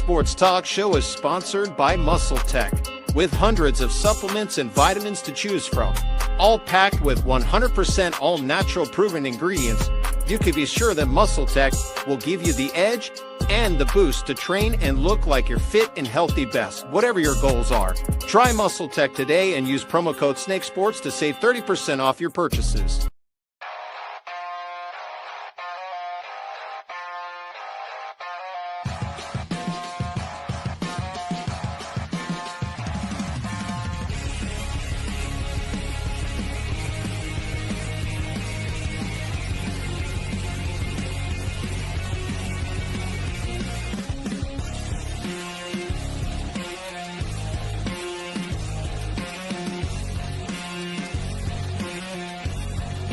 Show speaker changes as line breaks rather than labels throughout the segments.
Sports Talk Show is sponsored by Muscle Tech, with hundreds of supplements and vitamins to choose from, all packed with 100% all-natural proven ingredients. You can be sure that Muscle Tech will give you the edge and the boost to train and look like your fit and healthy best, whatever your goals are. Try Muscle Tech today and use promo code SNAKESPORTS to save 30% off your purchases.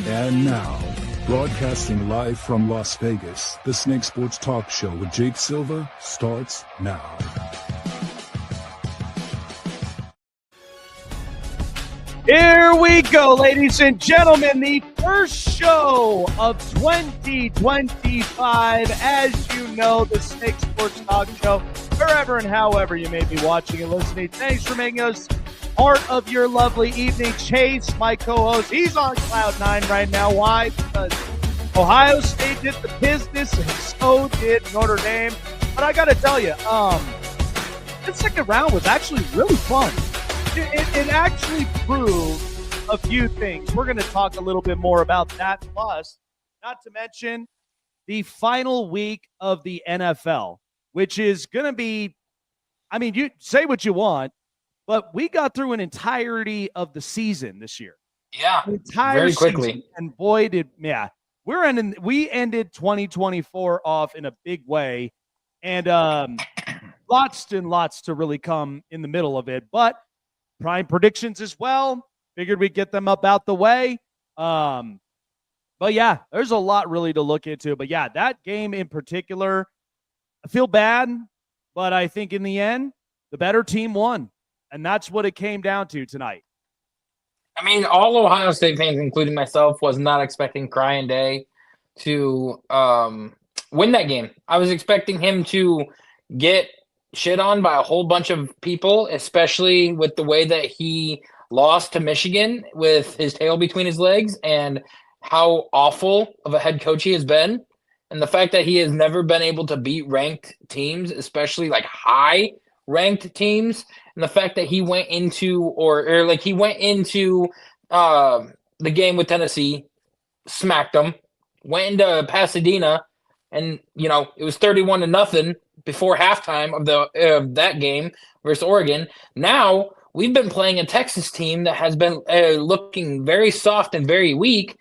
And now, broadcasting live from Las Vegas, the Snake Sports Talk Show with Jake Silva starts now.
Here we go, ladies and gentlemen, the first show of 2025. As you know, the Snake Sports Talk Show, wherever and however you may be watching and listening. Thanks for making us part of your lovely evening. Chase, my co-host, he's on cloud nine right now. Why? Because Ohio State did the business, and so did Notre Dame. But I got to tell you, the second round was actually really fun. It actually proved a few things. We're going to talk a little bit more about that. Plus, not to mention the final week of the NFL, which is going to be, I mean, you say what you want, but we got through an entirety of the season this year.
Yeah, very quickly.
Season, and boy, we ended 2024 off in a big way, and lots and lots to really come in the middle of it. But prime predictions as well. Figured we'd get them up out the way. But yeah, there's a lot really to look into. But yeah, that game in particular, I feel bad, but I think in the end, the better team won. And that's what it came down to tonight.
I mean, all Ohio State fans, including myself, was not expecting Ryan Day to win that game. I was expecting him to get shit on by a whole bunch of people, especially with the way that he lost to Michigan with his tail between his legs and how awful of a head coach he has been. And the fact that he has never been able to beat ranked teams, especially like high ranked teams. And the fact that he went into the game with Tennessee, smacked them, went into Pasadena, and it was 31-0 before halftime of that game versus Oregon. Now we've been playing a Texas team that has been looking very soft and very weak,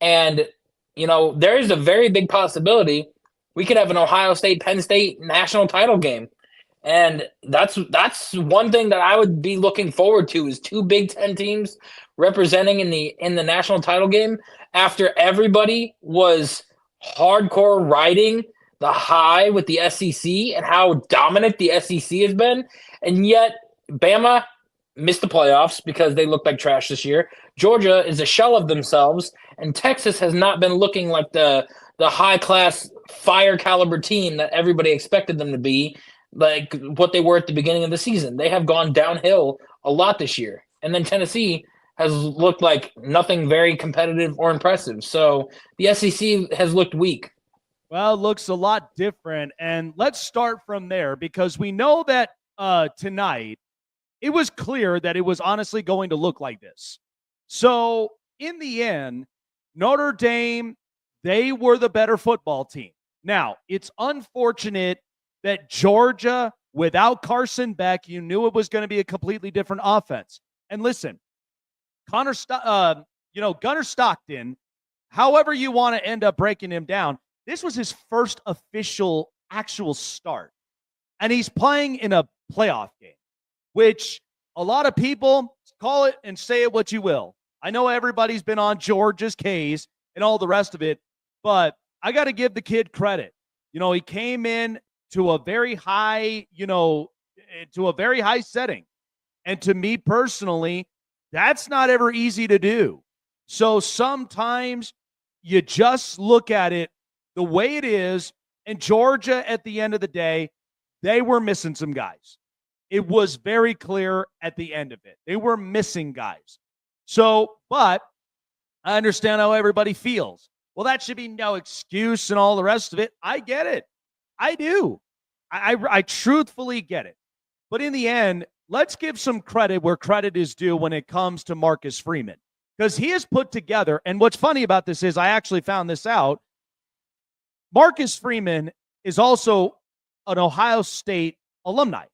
and there is a very big possibility we could have an Ohio State Penn State national title game. And that's one thing that I would be looking forward to is two Big Ten teams representing in the national title game after everybody was hardcore riding the high with the SEC and how dominant the SEC has been. And yet Bama missed the playoffs because they looked like trash this year. Georgia is a shell of themselves, and Texas has not been looking like the high-class fire caliber team that everybody expected them to be, like what they were at the beginning of the season. They have gone downhill a lot this year. And then Tennessee has looked like nothing very competitive or impressive. So the SEC has looked weak.
Well, it looks a lot different. And let's start from there because we know that tonight it was clear that it was honestly going to look like this. So in the end, Notre Dame, they were the better football team. Now, it's unfortunate that Georgia, without Carson Beck, you knew it was going to be a completely different offense. And listen, Gunnar Stockton, however you want to end up breaking him down, this was his first official actual start. And he's playing in a playoff game, which a lot of people call it and say it what you will. I know everybody's been on Georgia's case and all the rest of it, but I got to give the kid credit. He came in to a very high, setting. And to me personally, that's not ever easy to do. So sometimes you just look at it the way it is. And Georgia, at the end of the day, they were missing some guys. It was very clear at the end of it. They were missing guys. So, but I understand how everybody feels. Well, that should be no excuse and all the rest of it. I get it. I do. I truthfully get it. But in the end, let's give some credit where credit is due when it comes to Marcus Freeman. Because he has put together, and what's funny about this is I actually found this out. Marcus Freeman is also an Ohio State alumni.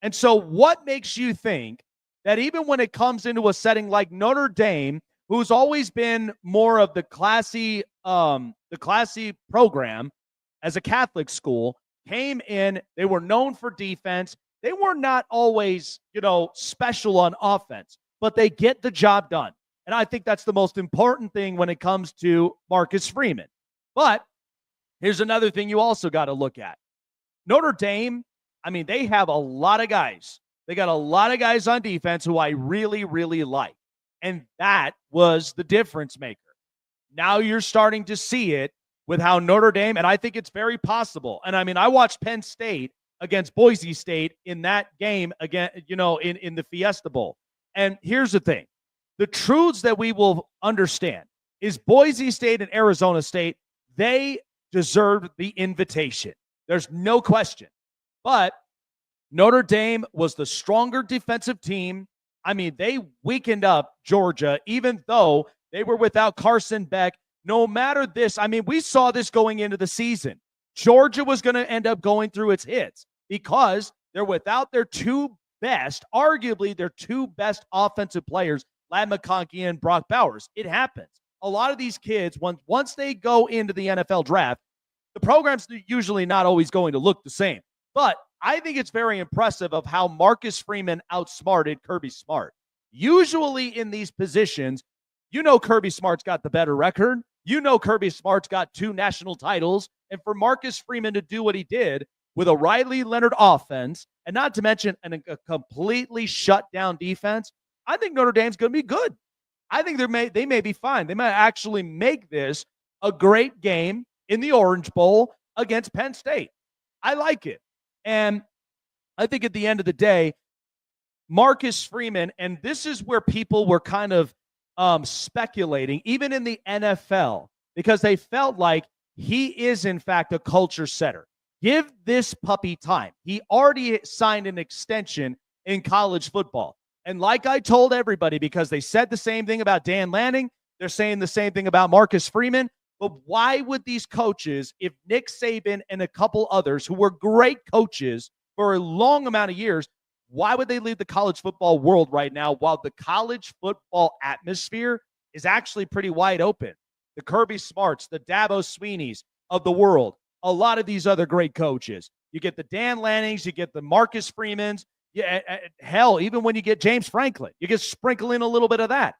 And so what makes you think that even when it comes into a setting like Notre Dame, who's always been more of the classy program as a Catholic school, came in, they were known for defense. They were not always, special on offense, but they get the job done. And I think that's the most important thing when it comes to Marcus Freeman. But here's another thing you also got to look at. Notre Dame, they have a lot of guys. They got a lot of guys on defense who I really, really like. And that was the difference maker. Now you're starting to see it with how Notre Dame, and I think it's very possible. And I watched Penn State against Boise State in that game again, in the Fiesta Bowl. And here's the thing. The truths that we will understand is Boise State and Arizona State, they deserved the invitation. There's no question. But Notre Dame was the stronger defensive team. They weakened up Georgia, even though they were without Carson Beck. No matter this, we saw this going into the season. Georgia was going to end up going through its hits because they're without their arguably their two best offensive players, Ladd McConkey and Brock Bowers. It happens. A lot of these kids, once they go into the NFL draft, the program's usually not always going to look the same. But I think it's very impressive of how Marcus Freeman outsmarted Kirby Smart. Usually in these positions, Kirby Smart's got the better record. Kirby Smart's got 2 national titles. And for Marcus Freeman to do what he did with a Riley Leonard offense, and not to mention a completely shut down defense, I think Notre Dame's going to be good. I think they may be fine. They might actually make this a great game in the Orange Bowl against Penn State. I like it. And I think at the end of the day, Marcus Freeman, and this is where people were kind of speculating, even in the NFL, because they felt like he is, in fact, a culture setter. Give this puppy time. He already signed an extension in college football. And like I told everybody, because they said the same thing about Dan Lanning, they're saying the same thing about Marcus Freeman. But why would these coaches, if Nick Saban and a couple others who were great coaches for a long amount of years, why would they leave the college football world right now while the college football atmosphere is actually pretty wide open? The Kirby Smarts, the Dabo Sweeneys of the world, a lot of these other great coaches. You get the Dan Lannings, you get the Marcus Freemans. Yeah, hell, even when you get James Franklin, you get sprinkle in a little bit of that.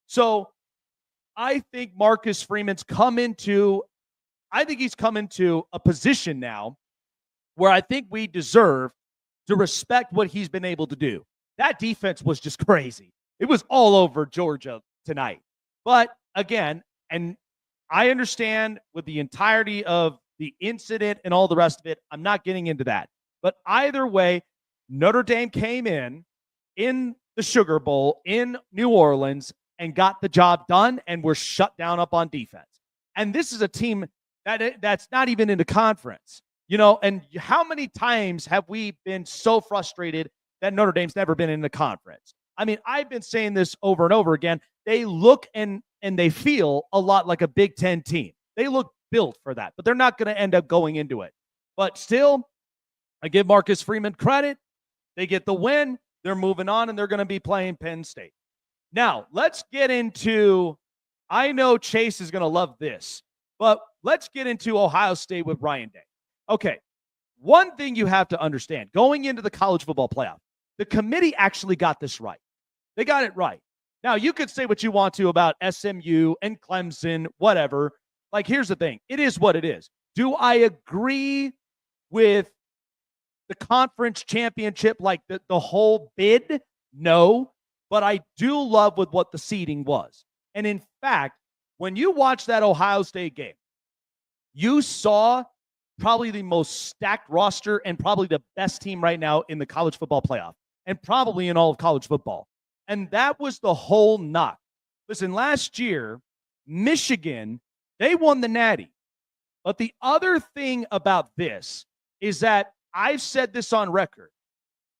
So I think Marcus Freeman's come into a position now where I think we deserve to respect what he's been able to do. That defense was just crazy. It was all over Georgia tonight. But again, and I understand with the entirety of the incident and all the rest of it, I'm not getting into that. But either way, Notre Dame came in the Sugar Bowl in New Orleans and got the job done and were shut down up on defense. And this is a team that's not even in the conference. And how many times have we been so frustrated that Notre Dame's never been in the conference? I've been saying this over and over again. They look and they feel a lot like a Big Ten team. They look built for that, but they're not going to end up going into it. But still, I give Marcus Freeman credit. They get the win. They're moving on, and they're going to be playing Penn State. Now, let's get into, I know Chase is going to love this, but let's get into Ohio State with Ryan Day. Okay, one thing you have to understand, going into the college football playoff, the committee actually got this right. They got it right. Now, you could say what you want to about SMU and Clemson, whatever. Like, here's the thing. It is what it is. Do I agree with the conference championship, like the whole bid? No. But I do love with what the seeding was. And in fact, when you watch that Ohio State game, you saw probably the most stacked roster and probably the best team right now in the college football playoff and probably in all of college football. And that was the whole knock. Listen, last year, Michigan, they won the Natty. But the other thing about this is that I've said this on record.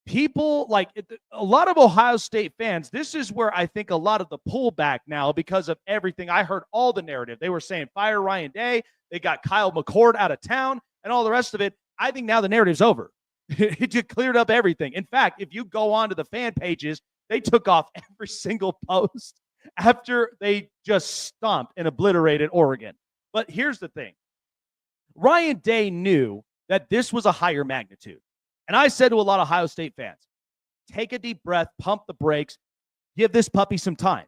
People like a lot of Ohio State fans, this is where I think a lot of the pullback now because of everything. I heard all the narrative. They were saying fire Ryan Day. They got Kyle McCord out of town and all the rest of it. I think now the narrative's over. It just cleared up everything. In fact, if you go on to the fan pages, they took off every single post after they just stomped and obliterated Oregon. But here's the thing. Ryan Day knew that this was a higher magnitude. And I said to a lot of Ohio State fans, take a deep breath, pump the brakes, give this puppy some time.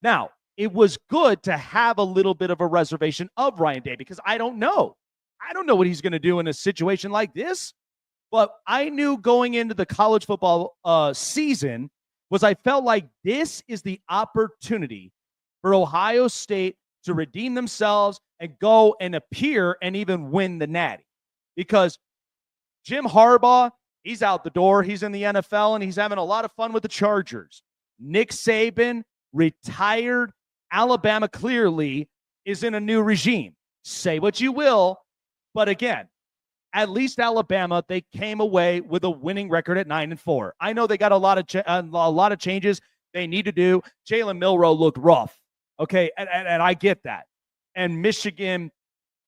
Now, it was good to have a little bit of a reservation of Ryan Day because I don't know. I don't know what he's going to do in a situation like this. But I knew going into the college football season was I felt like this is the opportunity for Ohio State to redeem themselves and go and appear and even win the Natty. Because Jim Harbaugh, he's out the door. He's in the NFL, and he's having a lot of fun with the Chargers. Nick Saban, retired. Alabama clearly is in a new regime. Say what you will, but again, at least Alabama, they came away with a winning record at 9-4. I know they got a lot of changes they need to do. Jalen Milroe looked rough, okay, and I get that. And Michigan,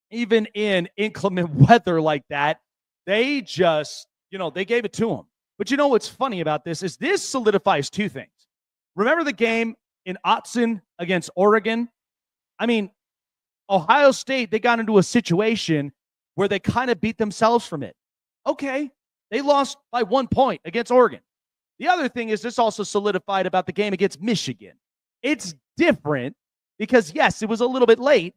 even in inclement weather like that, they just, they gave it to them. But you know what's funny about this is this solidifies two things. Remember the game in Autzen against Oregon? I mean, Ohio State, they got into a situation where they kind of beat themselves from it. Okay, they lost by 1 point against Oregon. The other thing is this also solidified about the game against Michigan. It's different because, yes, it was a little bit late,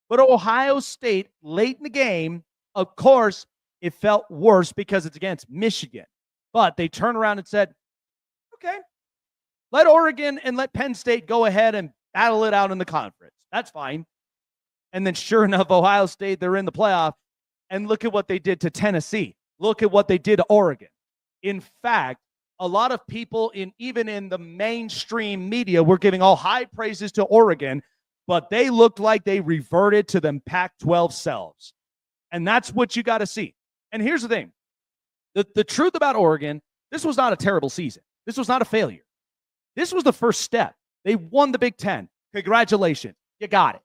but Ohio State, late in the game, of course, it felt worse because it's against Michigan. But they turned around and said, okay, let Oregon and let Penn State go ahead and battle it out in the conference. That's fine. And then sure enough, Ohio State, they're in the playoff. And look at what they did to Tennessee. Look at what they did to Oregon. In fact, a lot of people even in the mainstream media were giving all high praises to Oregon, but they looked like they reverted to them Pac-12 selves. And that's what you got to see. And here's the thing. The truth about Oregon, this was not a terrible season. This was not a failure. This was the first step. They won the Big Ten. Congratulations. You got it.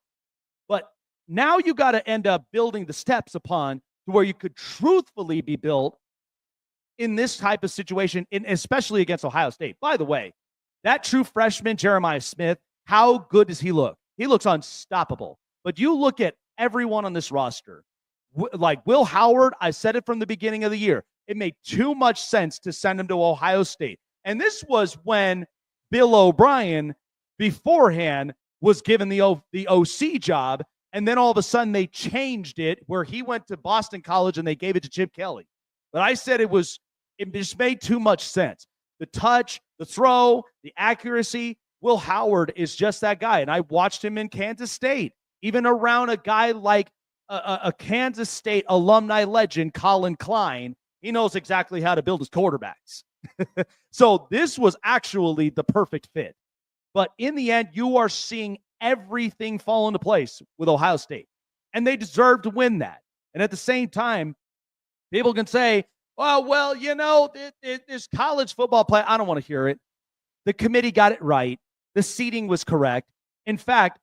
But now you got to end up building the steps upon to where you could truthfully be built in this type of situation, especially against Ohio State. By the way, that true freshman, Jeremiah Smith, how good does he look? He looks unstoppable. But you look at everyone on this roster, like Will Howard, I said it from the beginning of the year. It made too much sense to send him to Ohio State. And this was when Bill O'Brien beforehand was given the OC job. And then all of a sudden they changed it where he went to Boston College and they gave it to Chip Kelly. But I said it just made too much sense. The touch, the throw, the accuracy. Will Howard is just that guy. And I watched him in Kansas State, even around a guy like a Kansas State alumni legend, Colin Klein. He knows exactly how to build his quarterbacks. So this was actually the perfect fit. But in the end, you are seeing everything fall into place with Ohio State. And they deserve to win that. And at the same time, people can say, well, this college football play, I don't want to hear it. The committee got it right. The seating was correct. In fact,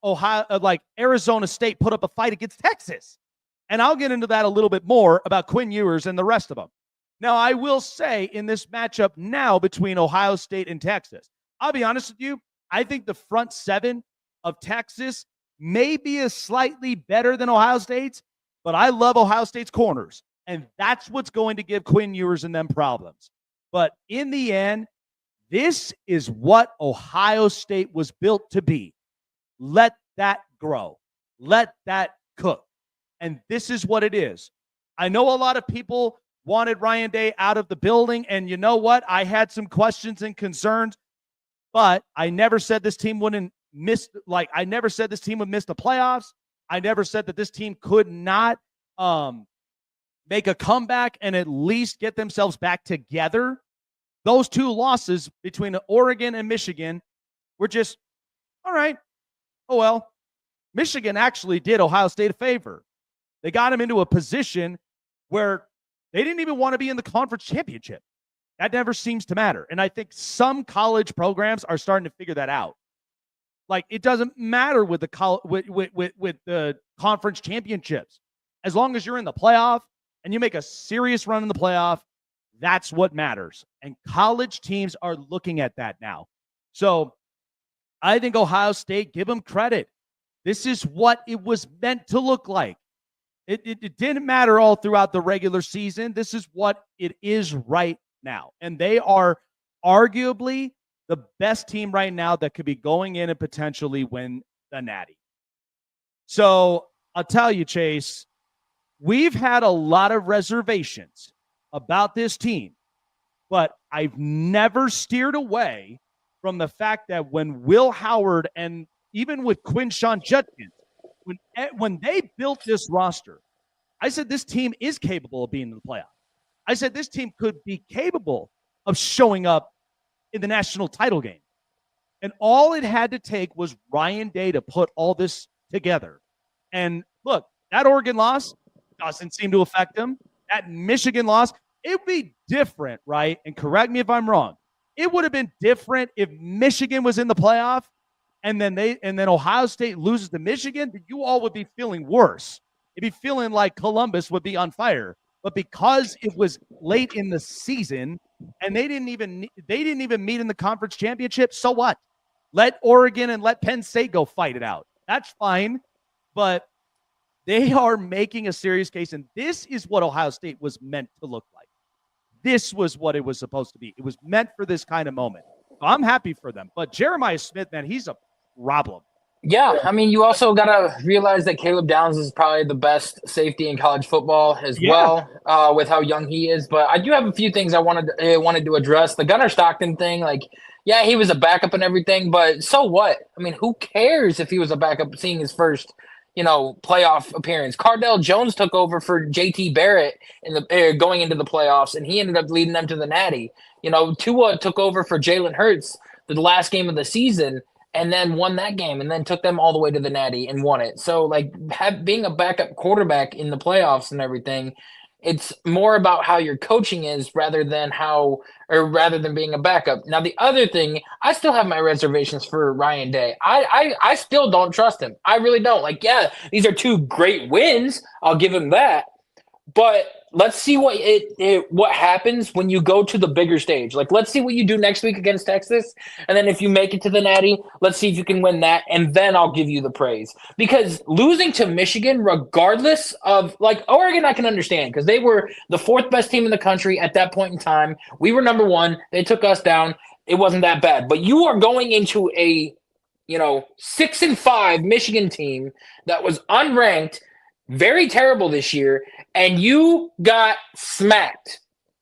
Arizona State put up a fight against Texas. And I'll get into that a little bit more about Quinn Ewers and the rest of them. Now, I will say in this matchup now between Ohio State and Texas, I'll be honest with you, I think the front seven of Texas may be slightly better than Ohio State's, but I love Ohio State's corners, and that's what's going to give Quinn Ewers and them problems. But in the end, this is what Ohio State was built to be. Let that grow. Let that cook. And this is what it is. I know a lot of people wanted Ryan Day out of the building, and you know what? I had some questions and concerns, but I never said this team wouldn't I never said this team would miss the playoffs. I never said that this team could not make a comeback and at least get themselves back together, those two losses between Oregon and Michigan were just, all right, oh well. Michigan actually did Ohio State a favor. They got them into a position where they didn't even want to be in the conference championship. That never seems to matter. And I think some college programs are starting to figure that out. Like, it doesn't matter with the conference championships. As long as you're in the playoff and you make a serious run in the playoff, that's what matters. And college teams are looking at that now. So I think Ohio State, give them credit. This is what it was meant to look like. It didn't matter all throughout the regular season. This is what it is right now. And they are arguably the best team right now that could be going in and potentially win the Natty. So I'll tell you, Chase, we've had a lot of reservations about this team, but I've never steered away from the fact that when Will Howard and even with Quinshon Judkins, when they built this roster, I said this team is capable of being in the playoff. I said this team could be capable of showing up in the national title game. And all it had to take was Ryan Day to put all this together. And look, that Oregon loss doesn't seem to affect him. That Michigan loss, it would be different, right? And correct me if I'm wrong. It would have been different if Michigan was in the playoff and then Ohio State loses to Michigan. You all would be feeling worse. You'd be feeling like Columbus would be on fire. But because it was late in the season and they didn't even meet in the conference championship, so what? Let Oregon and let Penn State go fight it out. That's fine. But they are making a serious case, and this is what Ohio State was meant to look like. This was what it was supposed to be. It was meant for this kind of moment. So I'm happy for them. But Jeremiah Smith, man, he's a problem.
Yeah, I mean, you also got to realize that Caleb Downs is probably the best safety in college football as well, with how young he is. But I do have a few things I wanted to address. The Gunnar Stockton thing, like, yeah, he was a backup and everything, but so what? I mean, who cares if he was a backup seeing his first, playoff appearance? Cardell Jones took over for JT Barrett in the going into the playoffs, and he ended up leading them to the Natty. Tua took over for Jalen Hurts the last game of the season, and then won that game, and then took them all the way to the Natty and won it. So, like, being a backup quarterback in the playoffs and everything, it's more about how your coaching is rather than being a backup. Now, the other thing, I still have my reservations for Ryan Day. I still don't trust him. I really don't. Like, yeah, these are two great wins. I'll give him that. But let's see what happens when you go to the bigger stage. Like, let's see what you do next week against Texas. And then if you make it to the Natty, let's see if you can win that. And then I'll give you the praise. Because losing to Michigan, regardless of, like, Oregon, I can understand because they were the fourth best team in the country at that point in time. We were number one. They took us down. It wasn't that bad. But you are going into a, 6-5 Michigan team that was unranked, very terrible this year, and you got smacked.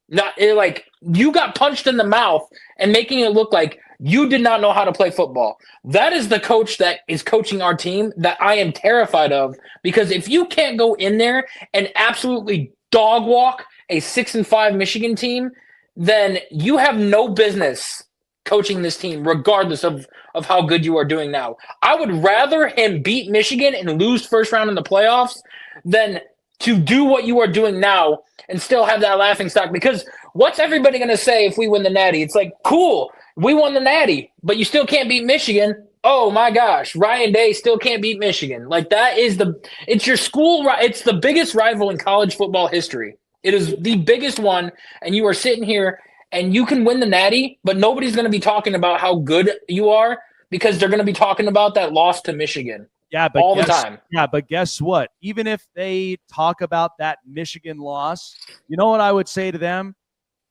You got punched in the mouth and making it look like you did not know how to play football. That is the coach that is coaching our team that I am terrified of, because if you can't go in there and absolutely dog walk a 6-5 Michigan team, then you have no business coaching this team, regardless of how good you are doing now. I would rather him beat Michigan and lose first round in the playoffs than to do what you are doing now and still have that laughing stock. Because what's everybody going to say if we win the Natty? It's like, cool, we won the Natty, but you still can't beat Michigan. Oh my gosh, Ryan Day still can't beat Michigan. Like, it's your school. It's the biggest rival in college football history. It is the biggest one. And you are sitting here and you can win the Natty, but nobody's going to be talking about how good you are because they're going to be talking about that loss to Michigan.
Yeah, but
all the time.
Yeah, but guess what? Even if they talk about that Michigan loss, you know what I would say to them?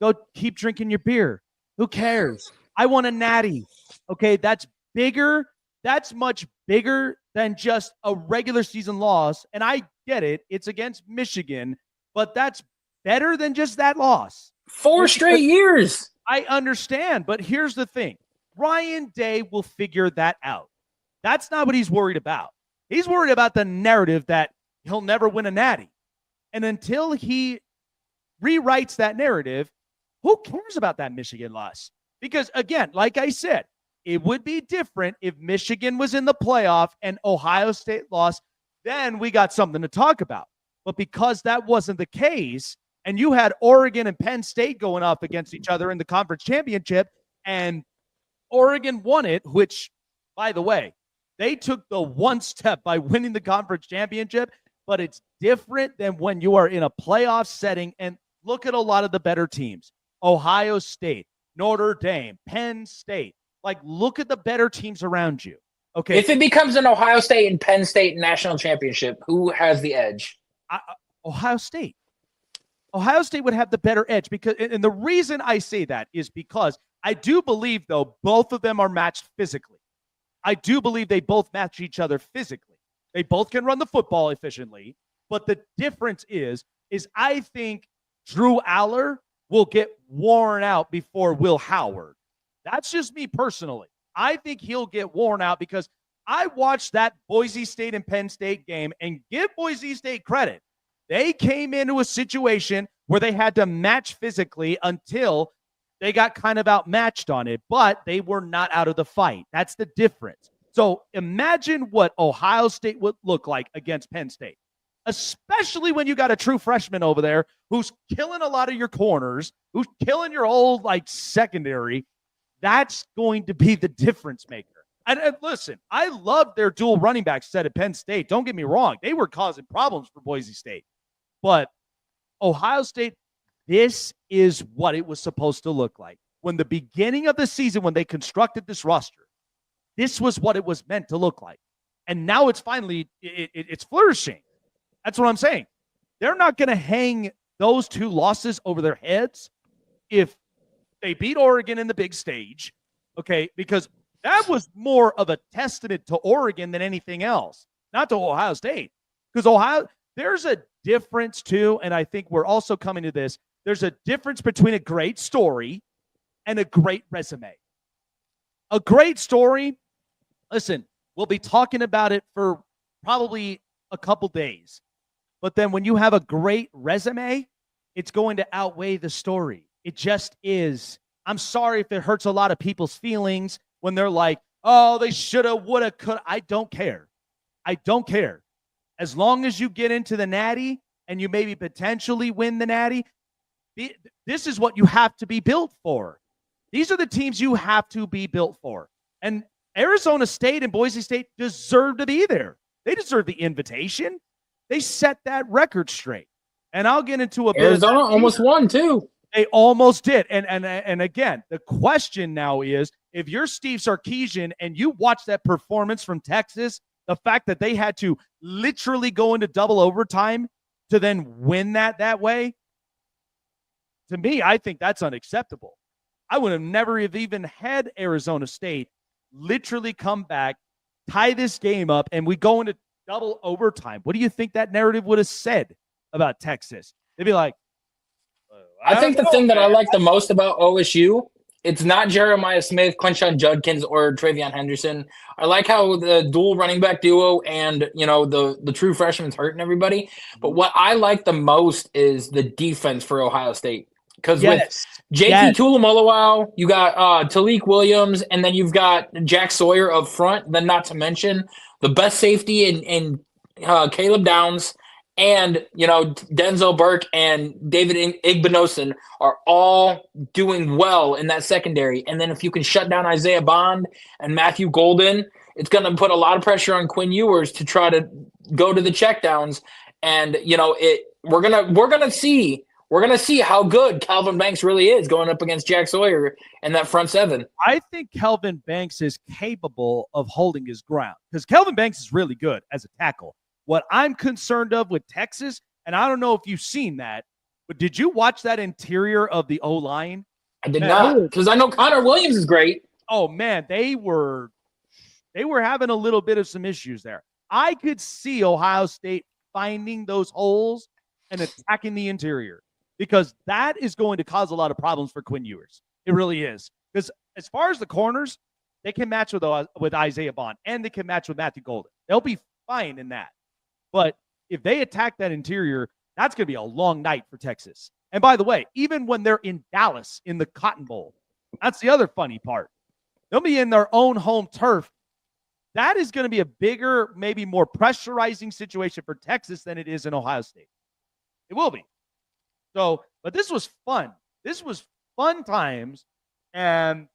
Go keep drinking your beer. Who cares? I won a Natty. Okay, that's bigger. That's much bigger than just a regular season loss. And I get it. It's against Michigan, but that's better than just that loss.
4 straight years.
I understand, but here's the thing. Ryan Day will figure that out. That's not what he's worried about. He's worried about the narrative that he'll never win a Natty. And until he rewrites that narrative, who cares about that Michigan loss? Because again, like I said, it would be different if Michigan was in the playoff and Ohio State lost. Then we got something to talk about. But because that wasn't the case, and you had Oregon and Penn State going up against each other in the conference championship, and Oregon won it, which, by the way, they took the one step by winning the conference championship, but it's different than when you are in a playoff setting. And look at a lot of the better teams. Ohio State, Notre Dame, Penn State. Like, look at the better teams around you. Okay.
If it becomes an Ohio State and Penn State national championship, who has the edge?
Ohio State. Ohio State would have the better edge because, and the reason I say that is because I do believe, though, both of them are matched physically. I do believe they both match each other physically. They both can run the football efficiently, but the difference is I think Drew Aller will get worn out before Will Howard. That's just me personally. I think he'll get worn out because I watched that Boise State and Penn State game, and give Boise State credit. They came into a situation where they had to match physically until they got kind of outmatched on it, but they were not out of the fight. That's the difference. So imagine what Ohio State would look like against Penn State, especially when you got a true freshman over there who's killing a lot of your corners, who's killing your old secondary. That's going to be the difference maker. And listen, I love their dual running back set at Penn State. Don't get me wrong. They were causing problems for Boise State. But Ohio State, this is what it was supposed to look like. When the beginning of the season, when they constructed this roster, this was what it was meant to look like. And now it's finally, it's flourishing. That's what I'm saying. They're not going to hang those two losses over their heads if they beat Oregon in the big stage, okay, because that was more of a testament to Oregon than anything else, not to Ohio State. Because there's a difference too, and I think we're also coming to this. There's a difference between a great story and a great resume. A great story, listen, we'll be talking about it for probably a couple days. But then when you have a great resume, it's going to outweigh the story. It just is. I'm sorry if it hurts a lot of people's feelings when they're like, oh, they shoulda, woulda, coulda. I don't care. I don't care. As long as you get into the Natty and you maybe potentially win the Natty, this is what you have to be built for. These are the teams you have to be built for. And Arizona State and Boise State deserve to be there. They deserve the invitation. They set that record straight. And I'll get into a bit.
Arizona almost won, too.
They almost did. And again, the question now is, if you're Steve Sarkisian and you watch that performance from Texas, the fact that they had to literally go into double overtime to then win that way, to me, I think that's unacceptable. I would have never have even had Arizona State literally come back, tie this game up, and we go into double overtime. What do you think that narrative would have said about Texas? They'd be like,
I think the thing that I like the most about OSU, it's not Jeremiah Smith, Quinshon Judkins, or Travion Henderson. I like how the dual running back duo and, the true freshman's hurting everybody. But what I like the most is the defense for Ohio State. Because with J.T. Tulamolowow, you got Talik Williams, and then you've got Jack Sawyer up front. Then not to mention the best safety in Caleb Downs. And, Denzel Burke and David Igbinosun are all doing well in that secondary. And then if you can shut down Isaiah Bond and Matthew Golden, it's going to put a lot of pressure on Quinn Ewers to try to go to the checkdowns. And, we're going to see how good Calvin Banks really is going up against Jack Sawyer and that front seven.
I think Calvin Banks is capable of holding his ground because Calvin Banks is really good as a tackle. What I'm concerned of with Texas, and I don't know if you've seen that, but did you watch that interior of the O-line?
I did not, because I know Connor Williams is great.
Oh, man, they were having a little bit of some issues there. I could see Ohio State finding those holes and attacking the interior because that is going to cause a lot of problems for Quinn Ewers. It really is. Because as far as the corners, they can match with Isaiah Bond, and they can match with Matthew Golden. They'll be fine in that. But if they attack that interior, That's going to be a long night for Texas. And by the way, even when they're in Dallas in the Cotton Bowl, that's the other funny part. They'll be in their own home turf. That is going to be a bigger, maybe more pressurizing situation for Texas than it is in Ohio State. It will be. So, but this was fun. This was fun times. And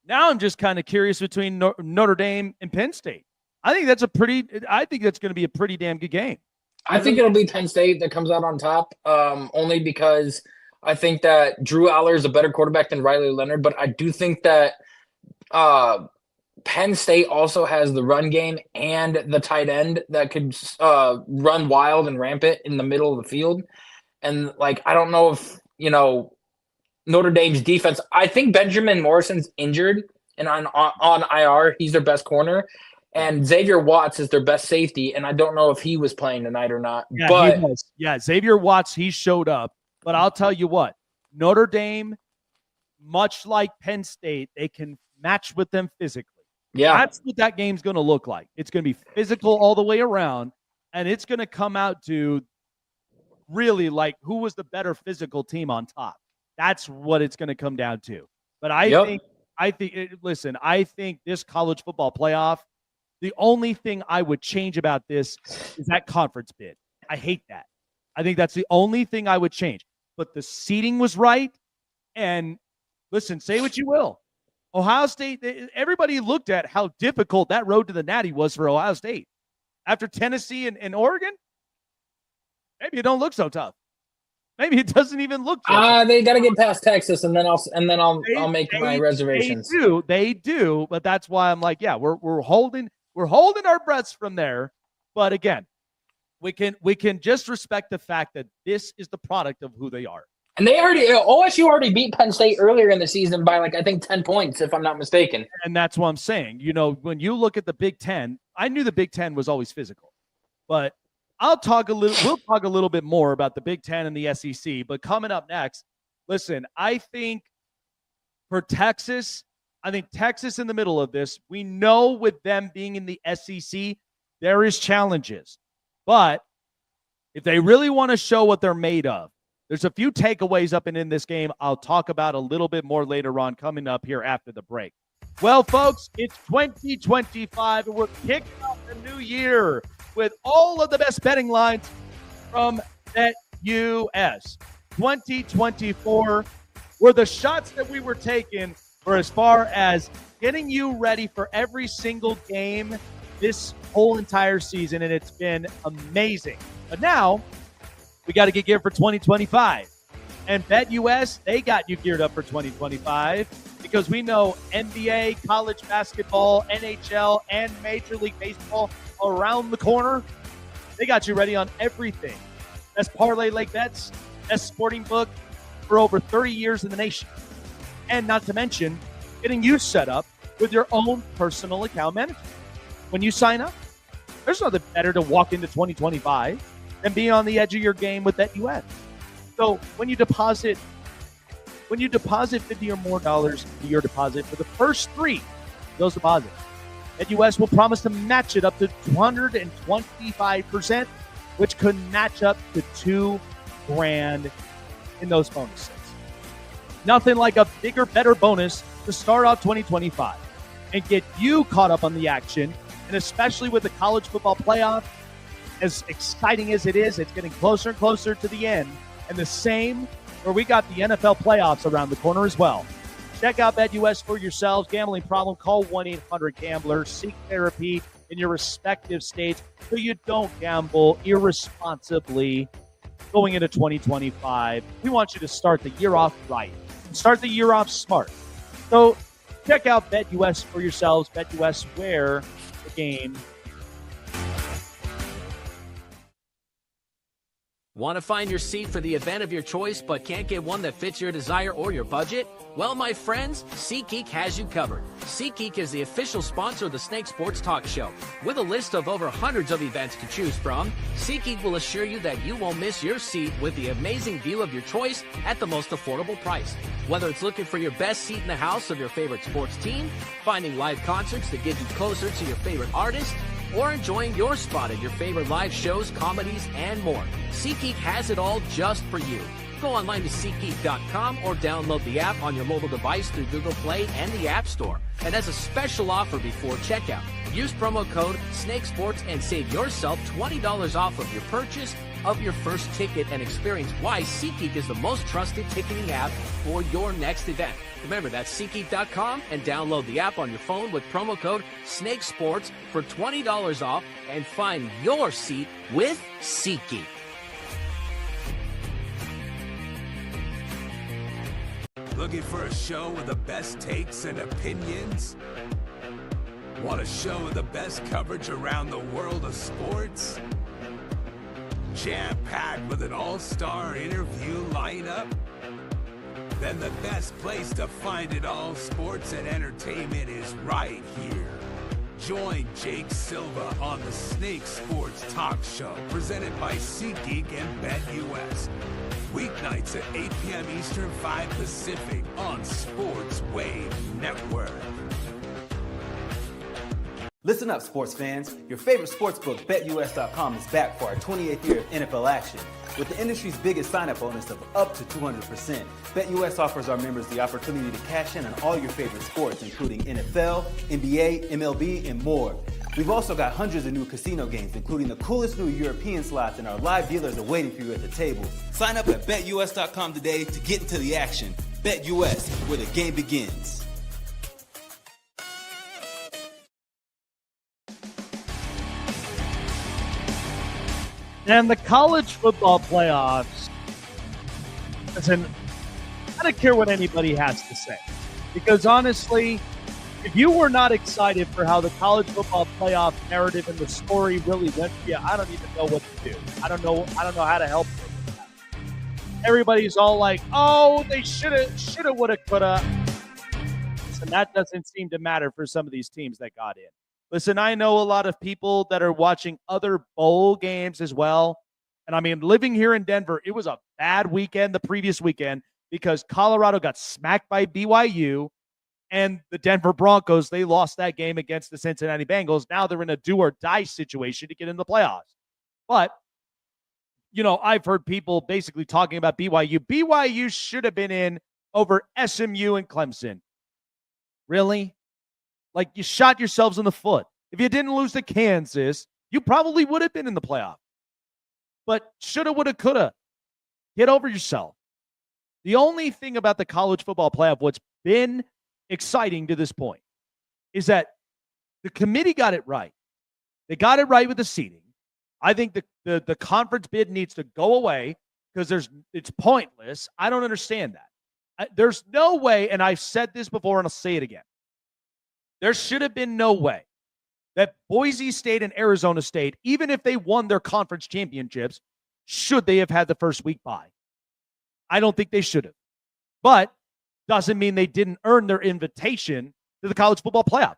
now I'm just kind of curious between Notre Dame and Penn State. I think that's going to be a pretty damn good game.
I think it'll be Penn State that comes out on top, only because I think that Drew Aller is a better quarterback than Riley Leonard. But I do think that Penn State also has the run game and the tight end that could run wild and rampant in the middle of the field. And, I don't know if, Notre Dame's defense – I think Benjamin Morrison's injured and on IR. He's their best corner. And Xavier Watts is their best safety, and I don't know if he was playing tonight or not.
Yeah,
but
he was. Yeah, Xavier Watts, he showed up. But I'll tell you what, Notre Dame, much like Penn State, they can match with them physically.
Yeah.
That's what that game's going to look like. It's going to be physical all the way around, and it's going to come out to really who was the better physical team on top. That's what it's going to come down to. But I think this college football playoff, the only thing I would change about this is that conference bid. I hate that. I think that's the only thing I would change. But the seeding was right. And listen, say what you will. Ohio State, everybody looked at how difficult that road to the Natty was for Ohio State. After Tennessee and Oregon, maybe it don't look so tough. Maybe it doesn't even look so tough.
They got to get past Texas, and then I'll make my reservations.
They do, but that's why I'm like, yeah, we're holding our breaths from there. But again, we can just respect the fact that this is the product of who they are.
And OSU already beat Penn State earlier in the season by I think 10 points, if I'm not mistaken.
And that's what I'm saying. When you look at the Big Ten, I knew the Big Ten was always physical, but we'll talk a little bit more about the Big Ten and the SEC. But coming up next, listen, I think for Texas, Texas in the middle of this, we know with them being in the SEC, there is challenges. But if they really want to show what they're made of, there's a few takeaways up and in this game I'll talk about a little bit more later on coming up here after the break. Well, folks, it's 2025, and we're kicking off the new year with all of the best betting lines from BetUS. 2024 were the shots that we were taking for as far as getting you ready for every single game this whole entire season, and it's been amazing. But now we got to get geared for 2025. And BetUS, they got you geared up for 2025 because we know NBA, college basketball, NHL, and Major League Baseball around the corner. They got you ready on everything. Best parlay lake bets, best sporting book for over 30 years in the nation. And not to mention, getting you set up with your own personal account management. When you sign up, there's nothing better to walk into 2025 and be on the edge of your game with BetUS. So when you deposit $50 or more to your deposit for the first 3 of those deposits, BetUS will promise to match it up to 225%, which could match up to $2,000 in those bonuses. Nothing like a bigger, better bonus to start off 2025 and get you caught up on the action, and especially with the college football playoff. As exciting as it is, it's getting closer and closer to the end. And the same where we got the NFL playoffs around the corner as well. Check out BetUS for yourselves. Gambling problem, call 1-800-GAMBLER. Seek therapy in your respective states so you don't gamble irresponsibly going into 2025. We want you to start the year off right. Start the year off smart. So check out BetUS for yourselves. BetUS, where the game.
Want to find your seat for the event of your choice but can't get one that fits your desire or your budget? Well, my friends, SeatGeek has you covered. SeatGeek is the official sponsor of the Snake Sports Talk Show. With a list of over hundreds of events to choose from, SeatGeek will assure you that you won't miss your seat with the amazing view of your choice at the most affordable price. Whether it's looking for your best seat in the house of your favorite sports team, finding live concerts that get you closer to your favorite artist, or enjoying your spot at your favorite live shows, comedies, and more. SeatGeek has it all just for you. Go online to SeatGeek.com or download the app on your mobile device through Google Play and the App Store. And as a special offer before checkout, use promo code SNAKESPORTS and save yourself $20 off of your purchase of your first ticket, and experience why SeatGeek is the most trusted ticketing app for your next event. Remember, that's SeatGeek.com and download the app on your phone with promo code SNAKESPORTS for $20 off and find your seat with SeatGeek.
Looking for a show with the best takes and opinions? Want a show with the best coverage around the world of sports? Jam-packed with an all-star interview lineup? Then the best place to find it all, sports and entertainment, is right here. Join Jake Silva on the Snake Sports Talk Show, presented by SeatGeek and BetUS. Weeknights at 8 p.m. Eastern, 5 Pacific on Sports Wave Network.
Listen up, sports fans. Your favorite sportsbook, BetUS.com, is back for our 28th year of NFL action. With the industry's biggest sign-up bonus of up to 200%, BetUS offers our members the opportunity to cash in on all your favorite sports, including NFL, NBA, MLB, and more. We've also got hundreds of new casino games, including the coolest new European slots, and our live dealers are waiting for you at the table. Sign up at BetUS.com today to get into the action. BetUS, where the game begins.
And the college football playoffs, listen, I don't care what anybody has to say. Because honestly, if you were not excited for how the college football playoff narrative and the story really went for you, I don't even know what to do. I don't know how to help you. Everybody's all like, oh, they shoulda, woulda, coulda. And that doesn't seem to matter for some of these teams that got in. Listen, I know a lot of people that are watching other bowl games as well. And I mean, living here in Denver, it was a bad weekend the previous weekend because Colorado got smacked by BYU, and the Denver Broncos, they lost that game against the Cincinnati Bengals. Now they're in a do or die situation to get in the playoffs. But, you know, I've heard people basically talking about BYU. BYU should have been in over SMU and Clemson. Really? Like, you shot yourselves in the foot. If you didn't lose to Kansas, you probably would have been in the playoff. But shoulda, woulda, coulda. Get over yourself. The only thing about the college football playoff, what's been exciting to this point, is that the committee got it right. They got it right with the seeding. I think the conference bid needs to go away because it's pointless. I don't understand that. There's no way, and I've said this before and I'll say it again. There should have been no way that Boise State and Arizona State, even if they won their conference championships, should they have had the first week bye. I don't think they should have. But doesn't mean they didn't earn their invitation to the college football playoff.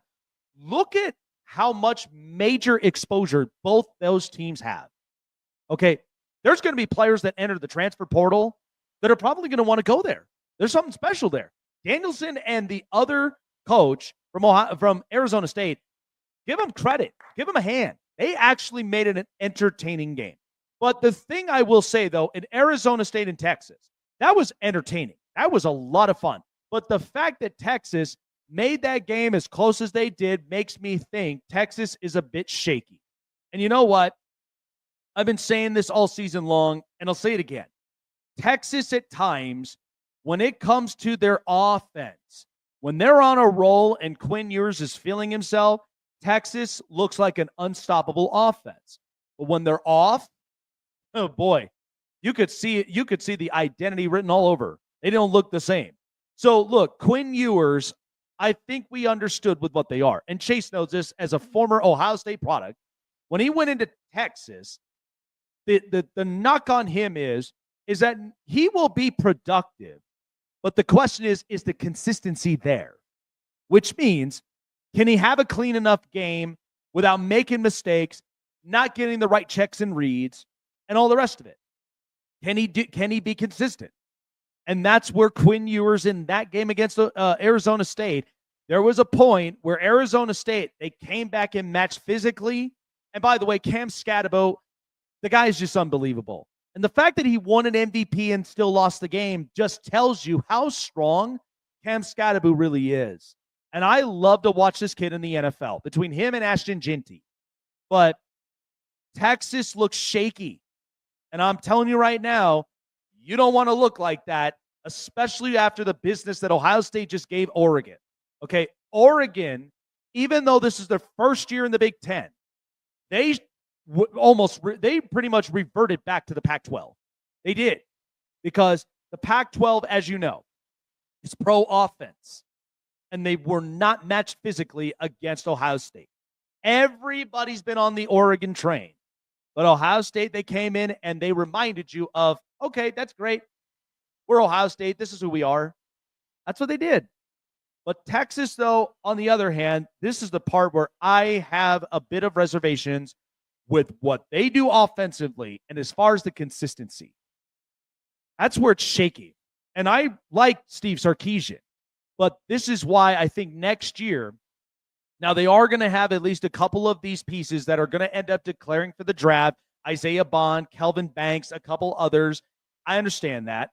Look at how much major exposure both those teams have. Okay, there's going to be players that enter the transfer portal that are probably going to want to go there. There's something special there. Danielson and the other coach from Arizona State, give them credit. Give them a hand. They actually made it an entertaining game. But the thing I will say, though, in Arizona State and Texas, that was entertaining. That was a lot of fun. But the fact that Texas made that game as close as they did makes me think Texas is a bit shaky. And you know what? I've been saying this all season long, and I'll say it again. Texas at times, when it comes to their offense, when they're on a roll and Quinn Ewers is feeling himself, Texas looks like an unstoppable offense. But when they're off, oh boy, you could see it. You could see the identity written all over. They don't look the same. So look, Quinn Ewers, I think we understood with what they are. And Chase knows this as a former Ohio State product. When he went into Texas, the knock on him is that he will be productive. But the question is the consistency there? Which means, can he have a clean enough game without making mistakes, not getting the right checks and reads, and all the rest of it? Can he be consistent? And that's where Quinn Ewers in that game against Arizona State, there was a point where Arizona State, they came back and matched physically, And by the way, Cam Scatabo, the guy is just unbelievable. And the fact that he won an MVP and still lost the game just tells you how strong Cam Scatabo really is. And I love to watch this kid in the NFL between him and Ashton Ginty. But Texas looks shaky. And I'm telling you right now, you don't want to look like that, especially after the business that Ohio State just gave Oregon. Okay, Oregon, even though this is their first year in the Big Ten, they pretty much reverted back to the Pac-12. They did, because the Pac-12, as you know, is pro offense, and they were not matched physically against Ohio State. Everybody's been on the Oregon train, but Ohio State, they came in and they reminded you of, okay, that's great. We're Ohio State. This is who we are. That's what they did. But Texas, though, on the other hand, this is the part where I have a bit of reservations with what they do offensively and as far as the consistency. That's where it's shaky. And I like Steve Sarkisian, but this is why I think next year, now they are going to have at least a couple of these pieces that are going to end up declaring for the draft. Isaiah Bond, Kelvin Banks, a couple others. I understand that.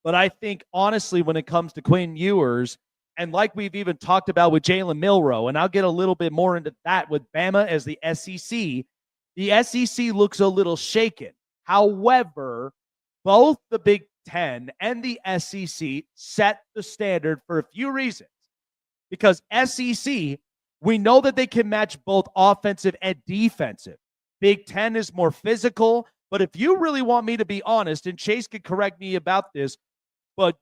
But I think, honestly, when it comes to Quinn Ewers, and like we've even talked about with Jalen Milroe, and I'll get a little bit more into that with Bama as the SEC looks a little shaken. However, both the Big Ten and the SEC set the standard for a few reasons. Because SEC, we know that they can match both offensive and defensive. Big Ten is more physical. But if you really want me to be honest, and Chase could correct me about this, but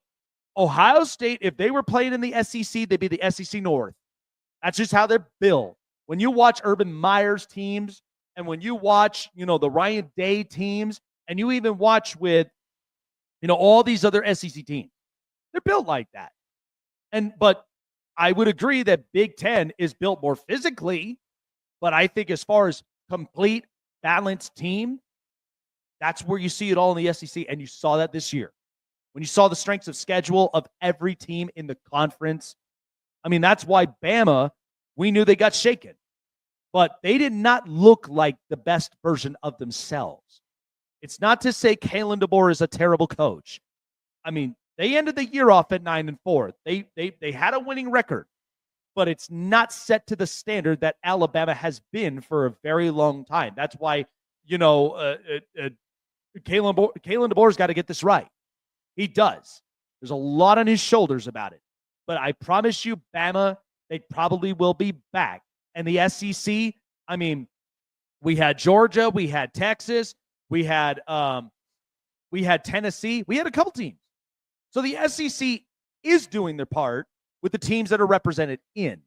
Ohio State, if they were playing in the SEC, they'd be the SEC North. That's just how they're built. When you watch Urban Meyer's teams, and when you watch, the Ryan Day teams, and you even watch with, all these other SEC teams, they're built like that. But I would agree that Big Ten is built more physically, but I think as far as complete, balanced team, that's where you see it all in the SEC, and you saw that this year. When you saw the strengths of schedule of every team in the conference, I mean, that's why Bama, we knew they got shaken. But they did not look like the best version of themselves. It's not to say Kalen DeBoer is a terrible coach. I mean, they ended the year off at 9-4. They had a winning record, but it's not set to the standard that Alabama has been for a very long time. That's why, Kalen DeBoer's got to get this right. He does. There's a lot on his shoulders about it. But I promise you, Bama, they probably will be back. And the SEC, I mean, we had Georgia, we had Texas, we had Tennessee, we had a couple teams. So the SEC is doing their part with the teams that are represented in.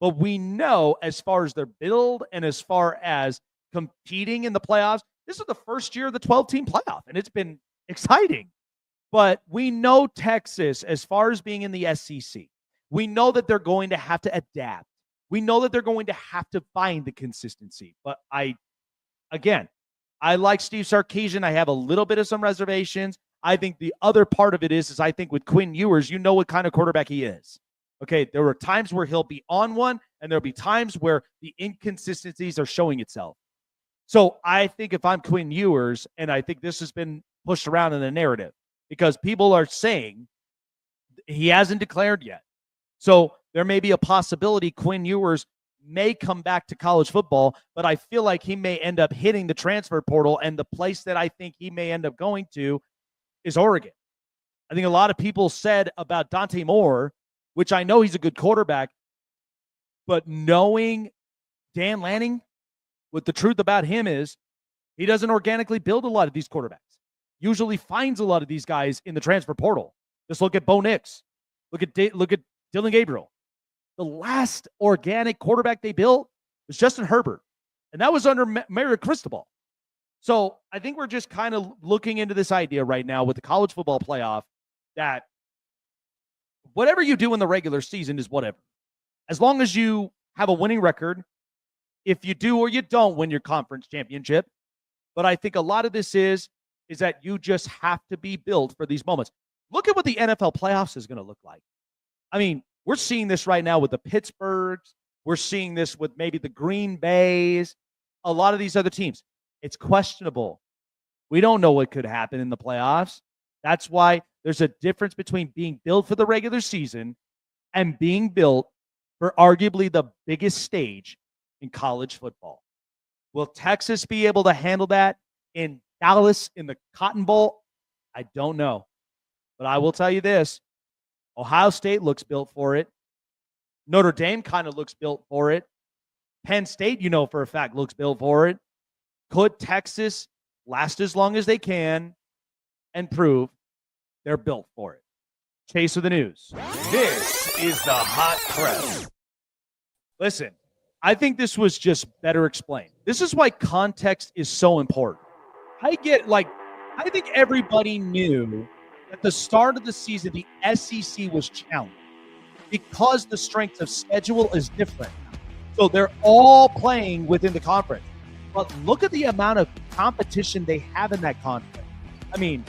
But we know, as far as their build and as far as competing in the playoffs, this is the first year of the 12-team playoff, and it's been exciting. But we know Texas, as far as being in the SEC, we know that they're going to have to adapt. We know that they're going to have to find the consistency. But I like Steve Sarkisian. I have a little bit of some reservations. I think the other part of it is I think with Quinn Ewers, you know what kind of quarterback he is. Okay, there were times where he'll be on one, and there'll be times where the inconsistencies are showing itself. So I think if I'm Quinn Ewers, and I think this has been pushed around in the narrative, because people are saying he hasn't declared yet. So there may be a possibility Quinn Ewers may come back to college football, but I feel like he may end up hitting the transfer portal, and the place that I think he may end up going to is Oregon. I think a lot of people said about Dante Moore, which I know he's a good quarterback, but knowing Dan Lanning, what the truth about him is he doesn't organically build a lot of these quarterbacks. Usually finds a lot of these guys in the transfer portal. Just look at Bo Nix. Look at Dylan Gabriel. The last organic quarterback they built was Justin Herbert, and that was under Mario Cristobal. So I think we're just kind of looking into this idea right now with the college football playoff that whatever you do in the regular season is whatever. As long as you have a winning record, if you do or you don't win your conference championship. But I think a lot of this is that you just have to be built for these moments. Look at what the NFL playoffs is going to look like. I mean, we're seeing this right now with the Pittsburghs. We're seeing this with maybe the Green Bays. a lot of these other teams. It's questionable. We don't know what could happen in the playoffs. That's why there's a difference between being built for the regular season and being built for arguably the biggest stage in college football. Will Texas be able to handle that in Dallas in the Cotton Bowl? I don't know. But I will tell you this. Ohio State looks built for it. Notre Dame kind of looks built for it. Penn State, you know for a fact, looks built for it. Could Texas last as long as they can and prove they're built for it? Chase with the news.
This is the Hot Press.
Listen, I think this was just better explained. This is why context is so important. I think everybody knew at the start of the season, the SEC was challenged because the strength of schedule is different. So they're all playing within the conference. But look at the amount of competition they have in that conference. I mean,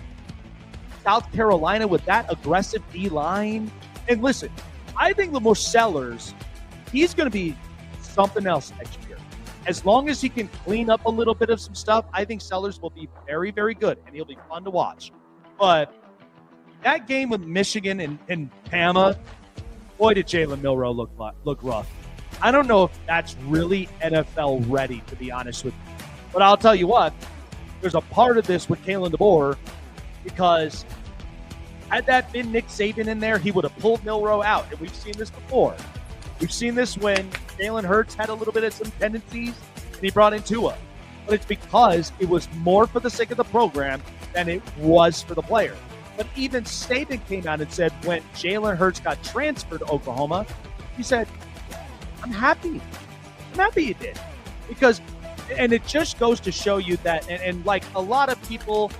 South Carolina with that aggressive D-line. And listen, I think Lamar Sellers, he's going to be something else next year. As long as he can clean up a little bit of some stuff, I think Sellers will be very, very good, and he'll be fun to watch. But that game with Michigan and Bama, boy, did Jalen Milroe look rough. I don't know if that's really NFL ready, to be honest with you. But I'll tell you what, there's a part of this with Kalen DeBoer, because had that been Nick Saban in there, he would have pulled Milroe out. And we've seen this before. We've seen this when Jalen Hurts had a little bit of some tendencies, and he brought in Tua. But it's because it was more for the sake of the program than it was for the player. But even Saban came out and said when Jalen Hurts got transferred to Oklahoma, he said, I'm happy. I'm happy you did. Because, and it just goes to show you that, and like a lot of people,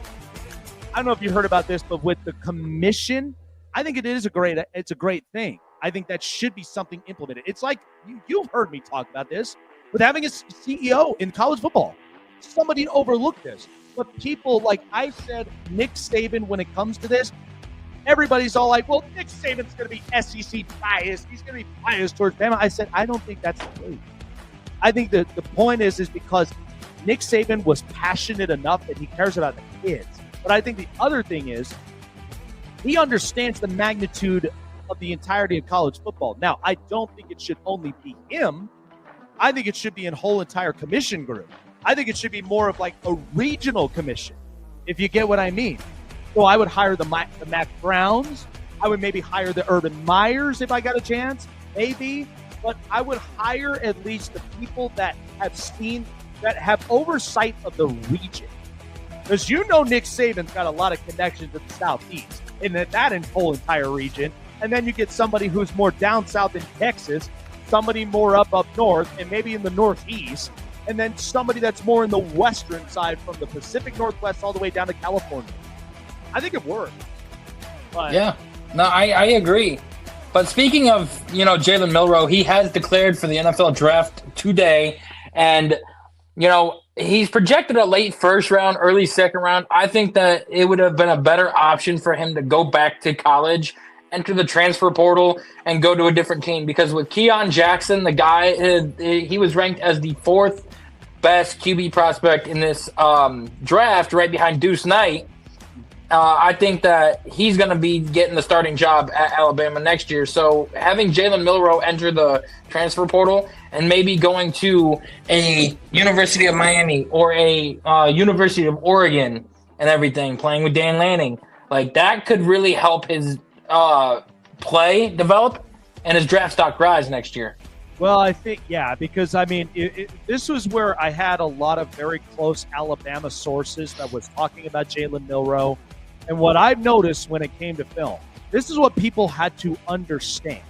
I don't know if you heard about this, but with the commission, I think it's a great thing. I think that should be something implemented. It's like, you've heard me talk about this, with having a CEO in college football. Somebody overlooked this. But people, like I said, Nick Saban, when it comes to this, everybody's all like, well, Nick Saban's going to be SEC biased. He's going to be biased towards Bama. I said, I don't think that's the case. I think that the point is because Nick Saban was passionate enough that he cares about the kids. But I think the other thing is he understands the magnitude of the entirety of college football. Now, I don't think it should only be him. I think it should be a whole entire commission group. I think it should be more of like a regional commission, if you get what I mean. So I would hire the Mac Browns. I would maybe hire the Urban Meyers if I got a chance, maybe. But I would hire at least the people that have oversight of the region. Because you know Nick Saban's got a lot of connections to the Southeast in that whole entire region. And then you get somebody who's more down south in Texas, somebody more up north, and maybe in the Northeast, and then somebody that's more in the western side from the Pacific Northwest all the way down to California. I think it worked. But
yeah, no, I agree. But speaking of, Jalen Milroe, he has declared for the NFL draft today, and, he's projected a late first round, early second round. I think that it would have been a better option for him to go back to college, enter the transfer portal, and go to a different team. Because with Keon Jackson, the guy, he was ranked as the fourth best QB prospect in this draft, right behind Deuce Knight. I think that he's going to be getting the starting job at Alabama next year. So having Jalen Milroe enter the transfer portal and maybe going to a University of Miami or a University of Oregon and everything, playing with Dan Lanning, like that could really help his play develop and his draft stock rise next year.
Well, I think, yeah, because, I mean, this was where I had a lot of very close Alabama sources that was talking about Jalen Milroe. And what I've noticed when it came to film, this is what people had to understand,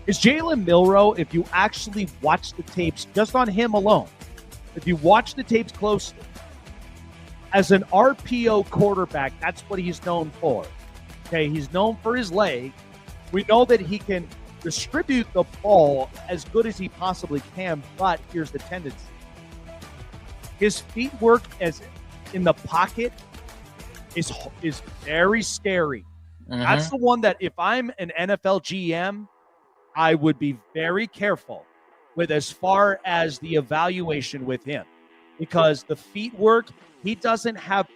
is Jalen Milroe, if you actually watch the tapes just on him alone, if you watch the tapes closely, as an RPO quarterback, that's what he's known for. Okay, he's known for his leg. We know that he can distribute the ball as good as he possibly can, but here's the tendency. His feet work as in the pocket is very scary. Mm-hmm. That's the one that if I'm an NFL GM, I would be very careful with as far as the evaluation with him. because the feet work, he doesn't have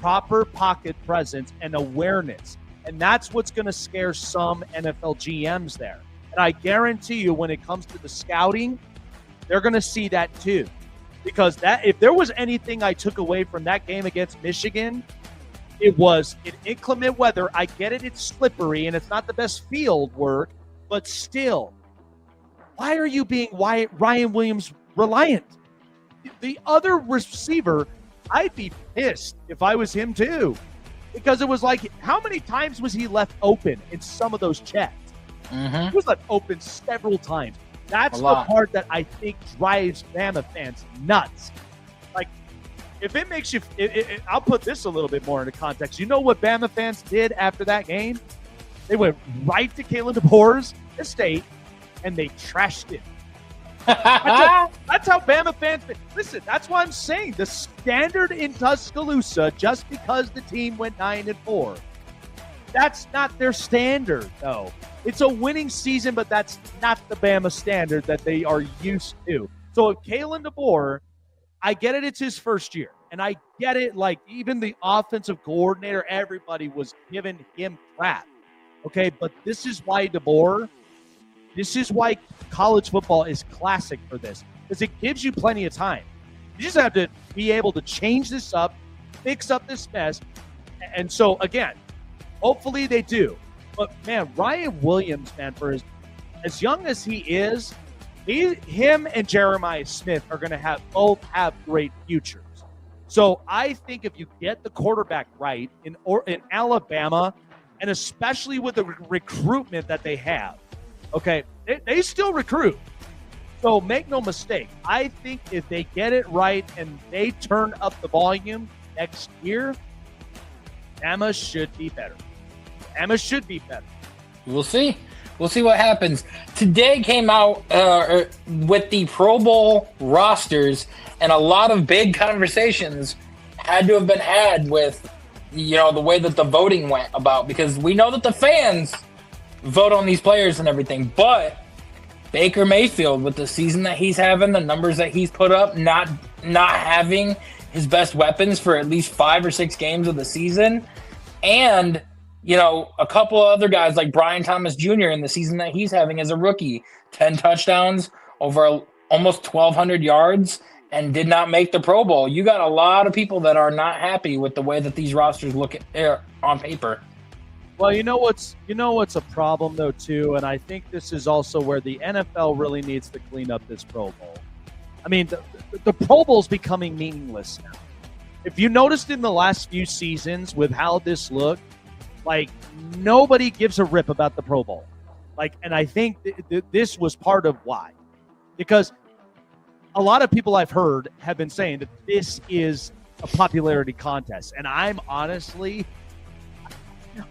proper pocket presence and awareness. And that's what's going to scare some NFL GMs there. And I guarantee you when it comes to the scouting, they're going to see that too. Because that if there was anything I took away from that game against Michigan, it was in inclement weather. I get it, it's slippery, and it's not the best field work, but still, why are you being Ryan Williams reliant? The other receiver, I'd be pissed if I was him too. Because it was like, how many times was he left open in some of those checks? He was left open several times. That's the part that I think drives Bama fans nuts. Like, if it makes you I'll put this a little bit more into context. You know what Bama fans did after that game? They went right to Kalen DeBoer's estate, and they trashed it. That's how Bama fans – listen, that's why I'm saying the standard in Tuscaloosa, just because the team went 9-4, that's not their standard, though. It's a winning season, but that's not the Bama standard that they are used to. So if Kalen DeBoer, I get it, it's his first year. And I get it, like even the offensive coordinator, everybody was giving him crap. Okay, but this is why DeBoer – this is why college football is classic for this, because it gives you plenty of time. You just have to be able to change this up, fix up this mess. And so, again, hopefully they do. But, man, Ryan Williams, man, for as young as he is, him and Jeremiah Smith are going to both have great futures. So I think if you get the quarterback right in Alabama, and especially with the recruitment that they have, okay, they still recruit. So make no mistake. I think if they get it right and they turn up the volume next year, Bama should be better. Bama should be better.
We'll see. We'll see what happens. Today came out with the Pro Bowl rosters, and a lot of big conversations had to have been had with, the way that the voting went about, because we know that the fans vote on these players and everything, but Baker Mayfield, with the season that he's having, the numbers that he's put up, not having his best weapons for at least 5 or 6 games of the season, and a couple of other guys like Brian Thomas Jr. in the season that he's having as a rookie, 10 touchdowns, over almost 1,200 yards, and did not make the Pro Bowl. You got a lot of people that are not happy with the way that these rosters look on paper.
Well, you know what's a problem though too, and I think this is also where the NFL really needs to clean up this Pro Bowl. I mean, the Pro Bowl's becoming meaningless now. If you noticed in the last few seasons with how this looked, like nobody gives a rip about the Pro Bowl. Like, and I think this was part of why, because a lot of people I've heard have been saying that this is a popularity contest, and I'm honestly.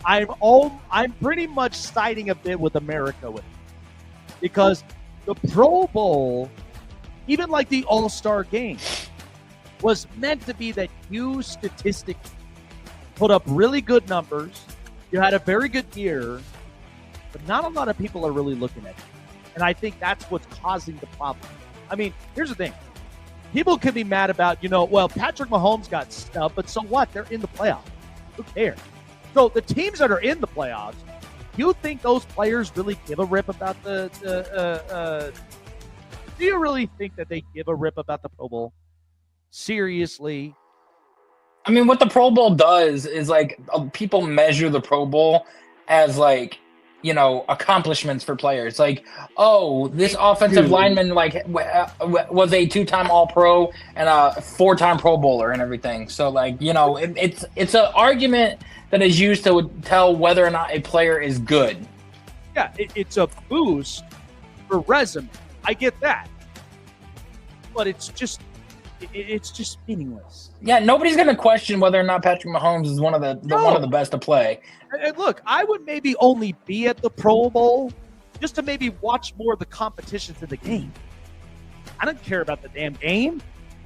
I'm pretty much siding a bit with America with it, because the Pro Bowl, even like the All-Star game, was meant to be that you statistically put up really good numbers, you had a very good year, but not a lot of people are really looking at it. And I think that's what's causing the problem. I mean, here's the thing. People can be mad about, Patrick Mahomes got snubbed, but so what? They're in the playoffs. Who cares? So the teams that are in the playoffs, you think those players really give a rip about do you really think that they give a rip about the Pro Bowl? Seriously?
I mean, what the Pro Bowl does is, like, people measure the Pro Bowl as, like, accomplishments for players. Like, oh, this offensive lineman, like, was a 2-time All-Pro and a 4-time Pro Bowler and everything. So, like, it's an argument that is used to tell whether or not a player is good.
Yeah, it's a boost for resume. I get that. But it's just meaningless.
Yeah, nobody's going to question whether or not Patrick Mahomes is one of the best to play.
And look, I would maybe only be at the Pro Bowl just to maybe watch more of the competitions in the game. I don't care about the damn game.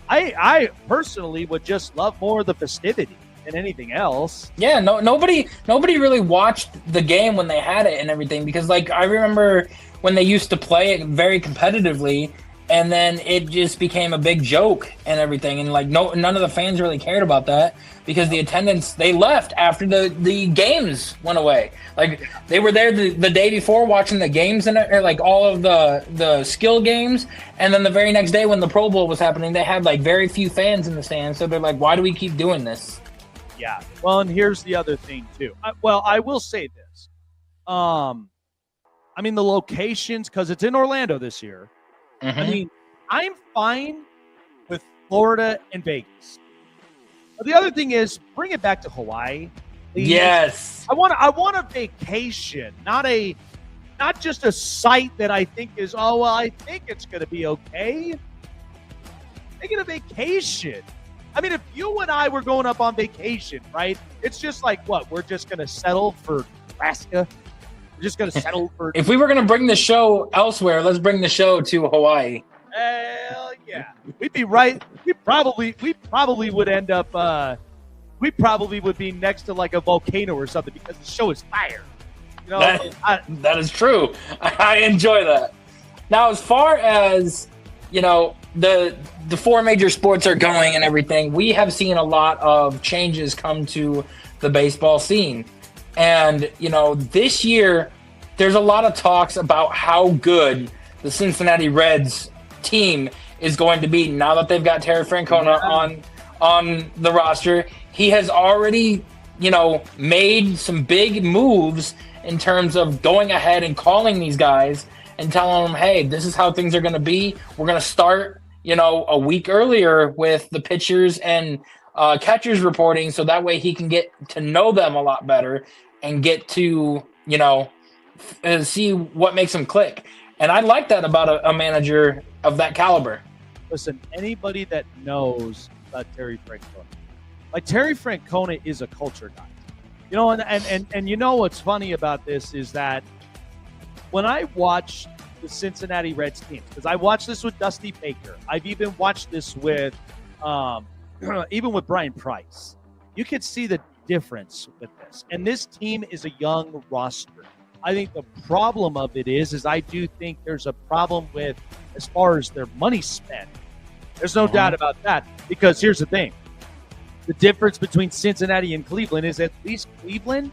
I personally would just love more of the festivity than anything else.
Yeah, nobody really watched the game when they had it and everything, because, like, I remember when they used to play it very competitively, and then it just became a big joke and everything. And like none of the fans really cared about that because the attendance, they left after the games went away. Like they were there the day before watching the games and like all of the skill games, and then the very next day when the Pro Bowl was happening, they had like very few fans in the stands. So they're like, why do we keep doing this?
Yeah. Well, and here's the other thing too. I will say this. I mean, the locations, because it's in Orlando this year.
Mm-hmm.
I mean, I'm fine with Florida and Vegas. But the other thing is, bring it back to Hawaii. Please.
Yes.
I want a vacation, not just a site that I think is, I think it's going to be okay. Make it a vacation. I mean, if you and I were going up on vacation, right? It's just like, what? We're just going to settle for Nebraska? We're just going to settle for...
If we were going to bring the show elsewhere, let's bring the show to Hawaii.
Hell yeah. We'd be right. We probably would end up... we probably would be next to like a volcano or something because the show is fire. You know,
that is true. I enjoy that. Now, as far as, you know, the four major sports are going and everything, we have seen a lot of changes come to the baseball scene. And, you know, this year, there's a lot of talks about how good the Cincinnati Reds team is going to be now that they've got Terry Francona on the roster. He has already, you know, made some big moves in terms of going ahead and calling these guys and telling them, hey, this is how things are going to be. We're going to start, you know, a week earlier with the pitchers and catchers reporting, so that way he can get to know them a lot better and get to, you know, see what makes them click. And I like that about a manager of that caliber.
Listen, anybody that knows about Terry Francona, like Terry Francona is a culture guy. You know, and you know what's funny about this is that when I watch the Cincinnati Reds team, because I watched this with Dusty Baker, I've even watched this with even with Brian Price. You could see the difference with this. And this team is a young roster. I think the problem of it is I do think there's a problem with as far as their money spent. There's no doubt about that, because here's the thing. The difference between Cincinnati and Cleveland is at least Cleveland,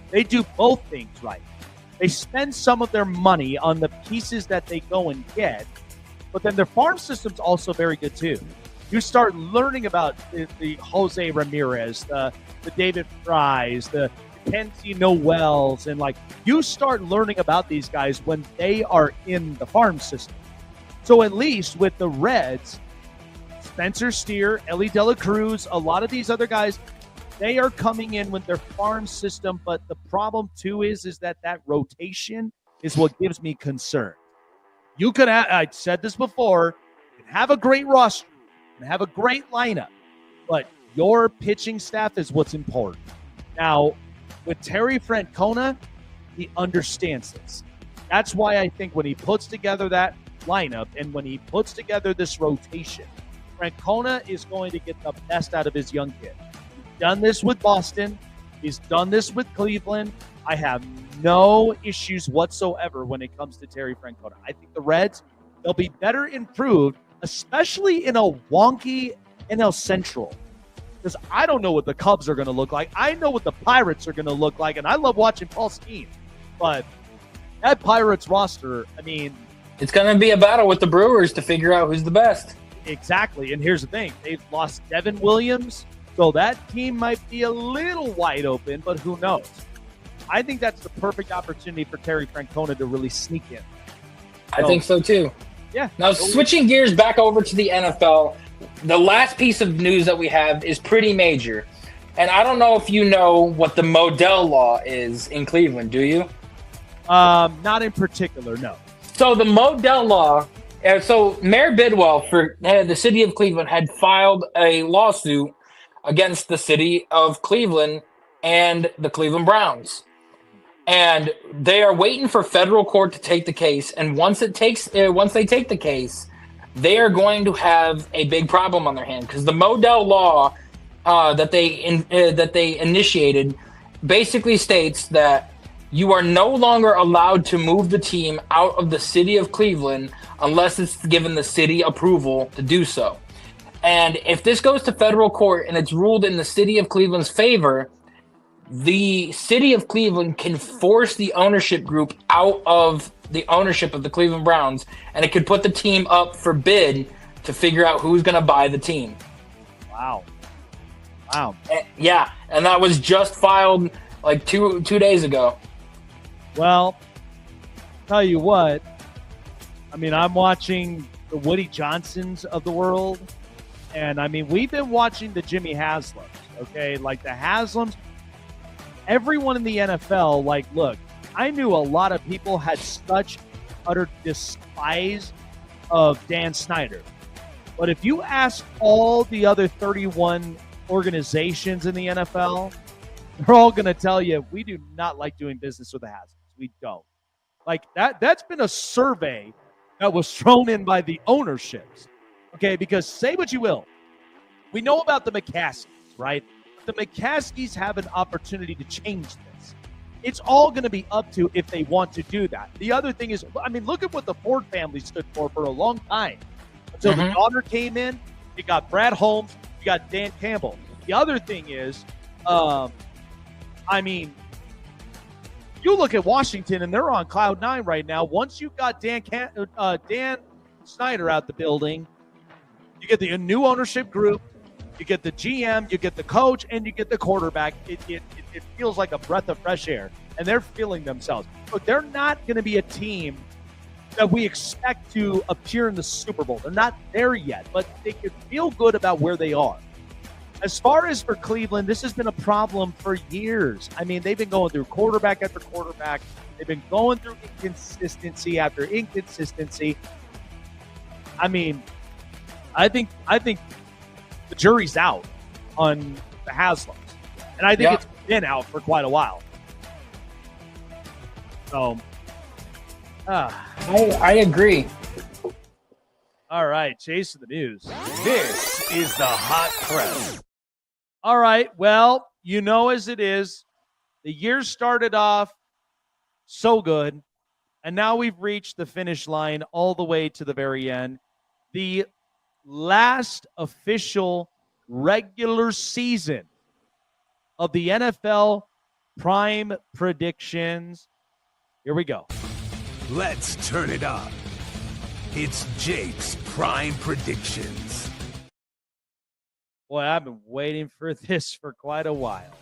they do both things right. They spend some of their money on the pieces that they go and get, but then their farm system's also very good too. You start learning about the Jose Ramirez, the David Frys, the Kenzie Noels, and like you start learning about these guys when they are in the farm system. So at least with the Reds, Spencer Steer, Ellie De La Cruz, a lot of these other guys, they are coming in with their farm system. But the problem too is that rotation is what gives me concern. You could have, I said this before, you can have a great roster and have a great lineup, but your pitching staff is what's important. Now, with Terry Francona, he understands this. That's why I think when he puts together that lineup and when he puts together this rotation, Francona is going to get the best out of his young kid. He's done this with Boston. He's done this with Cleveland. I have no issues whatsoever when it comes to Terry Francona. I think the Reds, they'll be better improved, especially in a wonky NL Central. Because I don't know what the Cubs are going to look like. I know what the Pirates are going to look like, and I love watching Paul Skeens. But that Pirates roster, I mean...
It's going to be a battle with the Brewers to figure out who's the best.
Exactly, and here's the thing. They've lost Devin Williams, so that team might be a little wide open, but who knows? I think that's the perfect opportunity for Terry Francona to really sneak in.
I think so, too.
Yeah.
Now, switching gears back over to the NFL, the last piece of news that we have is pretty major. And I don't know if you know what the Modell Law is in Cleveland, do you?
Not in particular, no.
So the Modell Law, so Mayor Bidwell for the city of Cleveland had filed a lawsuit against the city of Cleveland and the Cleveland Browns. And they are waiting for federal court to take the case. And once they take the case, they are going to have a big problem on their hand, because the Modell Law that they initiated basically states that you are no longer allowed to move the team out of the city of Cleveland unless it's given the city approval to do so. And if this goes to federal court and it's ruled in the city of Cleveland's favor, the city of Cleveland can force the ownership group out of the ownership of the Cleveland Browns, and it could put the team up for bid to figure out who's going to buy the team.
Wow.
And that was just filed like two days ago.
Well, tell you what, I mean, I'm watching the Woody Johnsons of the world, and I mean, we've been watching the Jimmy Haslams, okay? Like the Haslams, everyone in the NFL, like, look, I knew a lot of people had such utter despise of Dan Snyder. But if you ask all the other 31 organizations in the NFL, they're all going to tell you, we do not like doing business with the Haslams. We don't. Like that's been a survey that was thrown in by the ownerships. Okay, because say what you will, we know about the McCaskies, right? The McCaskies have an opportunity to change this. It's all going to be up to if they want to do that. The other thing is, I mean, look at what the Ford family stood for a long time. Until the daughter came in, you got Brad Holmes, you got Dan Campbell. The other thing is, I mean, you look at Washington, and they're on cloud nine right now. Once you've got Dan Snyder out the building, you get the new ownership group, you get the GM, you get the coach, and you get the quarterback. It feels like a breath of fresh air, and they're feeling themselves. Look, they're not going to be a team that we expect to appear in the Super Bowl. They're not there yet, but they can feel good about where they are. As far as for Cleveland, this has been a problem for years. I mean, they've been going through quarterback after quarterback. They've been going through inconsistency after inconsistency. I mean, I think the jury's out on the Haslams. And I think it's been out for quite a while. So,
I agree.
All right, chasing the news.
This is the Hot Press.
All right, well, you know as it is, the year started off so good, and now we've reached the finish line all the way to the very end. The last official regular season of the NFL Prime Predictions. Here we go.
Let's turn it up. It's Jake's Prime Predictions.
Boy, I've been waiting for this for quite a while.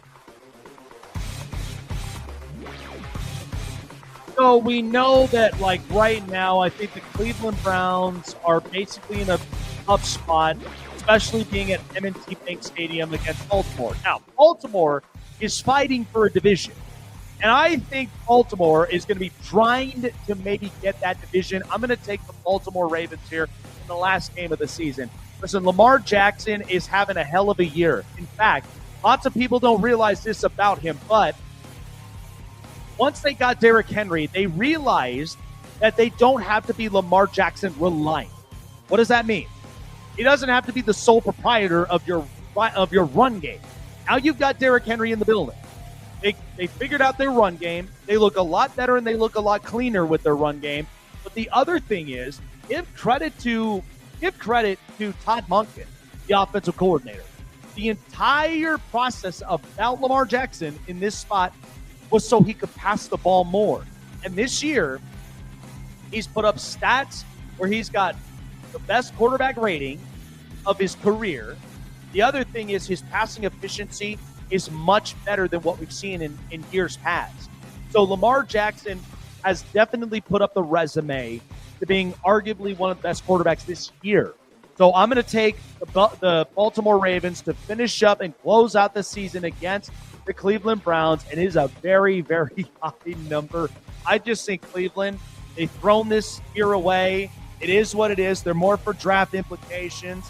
So we know that, like, right now, I think the Cleveland Browns are basically in a tough spot, especially being at M&T Bank Stadium against Baltimore. Now, Baltimore is fighting for a division. And I think Baltimore is going to be trying to maybe get that division. I'm going to take the Baltimore Ravens here in the last game of the season. Listen, Lamar Jackson is having a hell of a year. In fact, lots of people don't realize this about him, but once they got Derrick Henry, they realized that they don't have to be Lamar Jackson reliant. What does that mean? He doesn't have to be the sole proprietor of your run game. Now you've got Derrick Henry in the building. They figured out their run game. They look a lot better and they look a lot cleaner with their run game. But the other thing is, give credit to Todd Monken, the offensive coordinator. The entire process about Lamar Jackson in this spot was so he could pass the ball more. And this year, he's put up stats where he's got the best quarterback rating of his career. The other thing is his passing efficiency is much better than what we've seen in years past. So Lamar Jackson has definitely put up the resume to being arguably one of the best quarterbacks this year. So I'm going to take the Baltimore Ravens to finish up and close out the season against the Cleveland Browns, and it is a very, very high number. I just think Cleveland, they've thrown this year away. It is what it is. They're more for draft implications.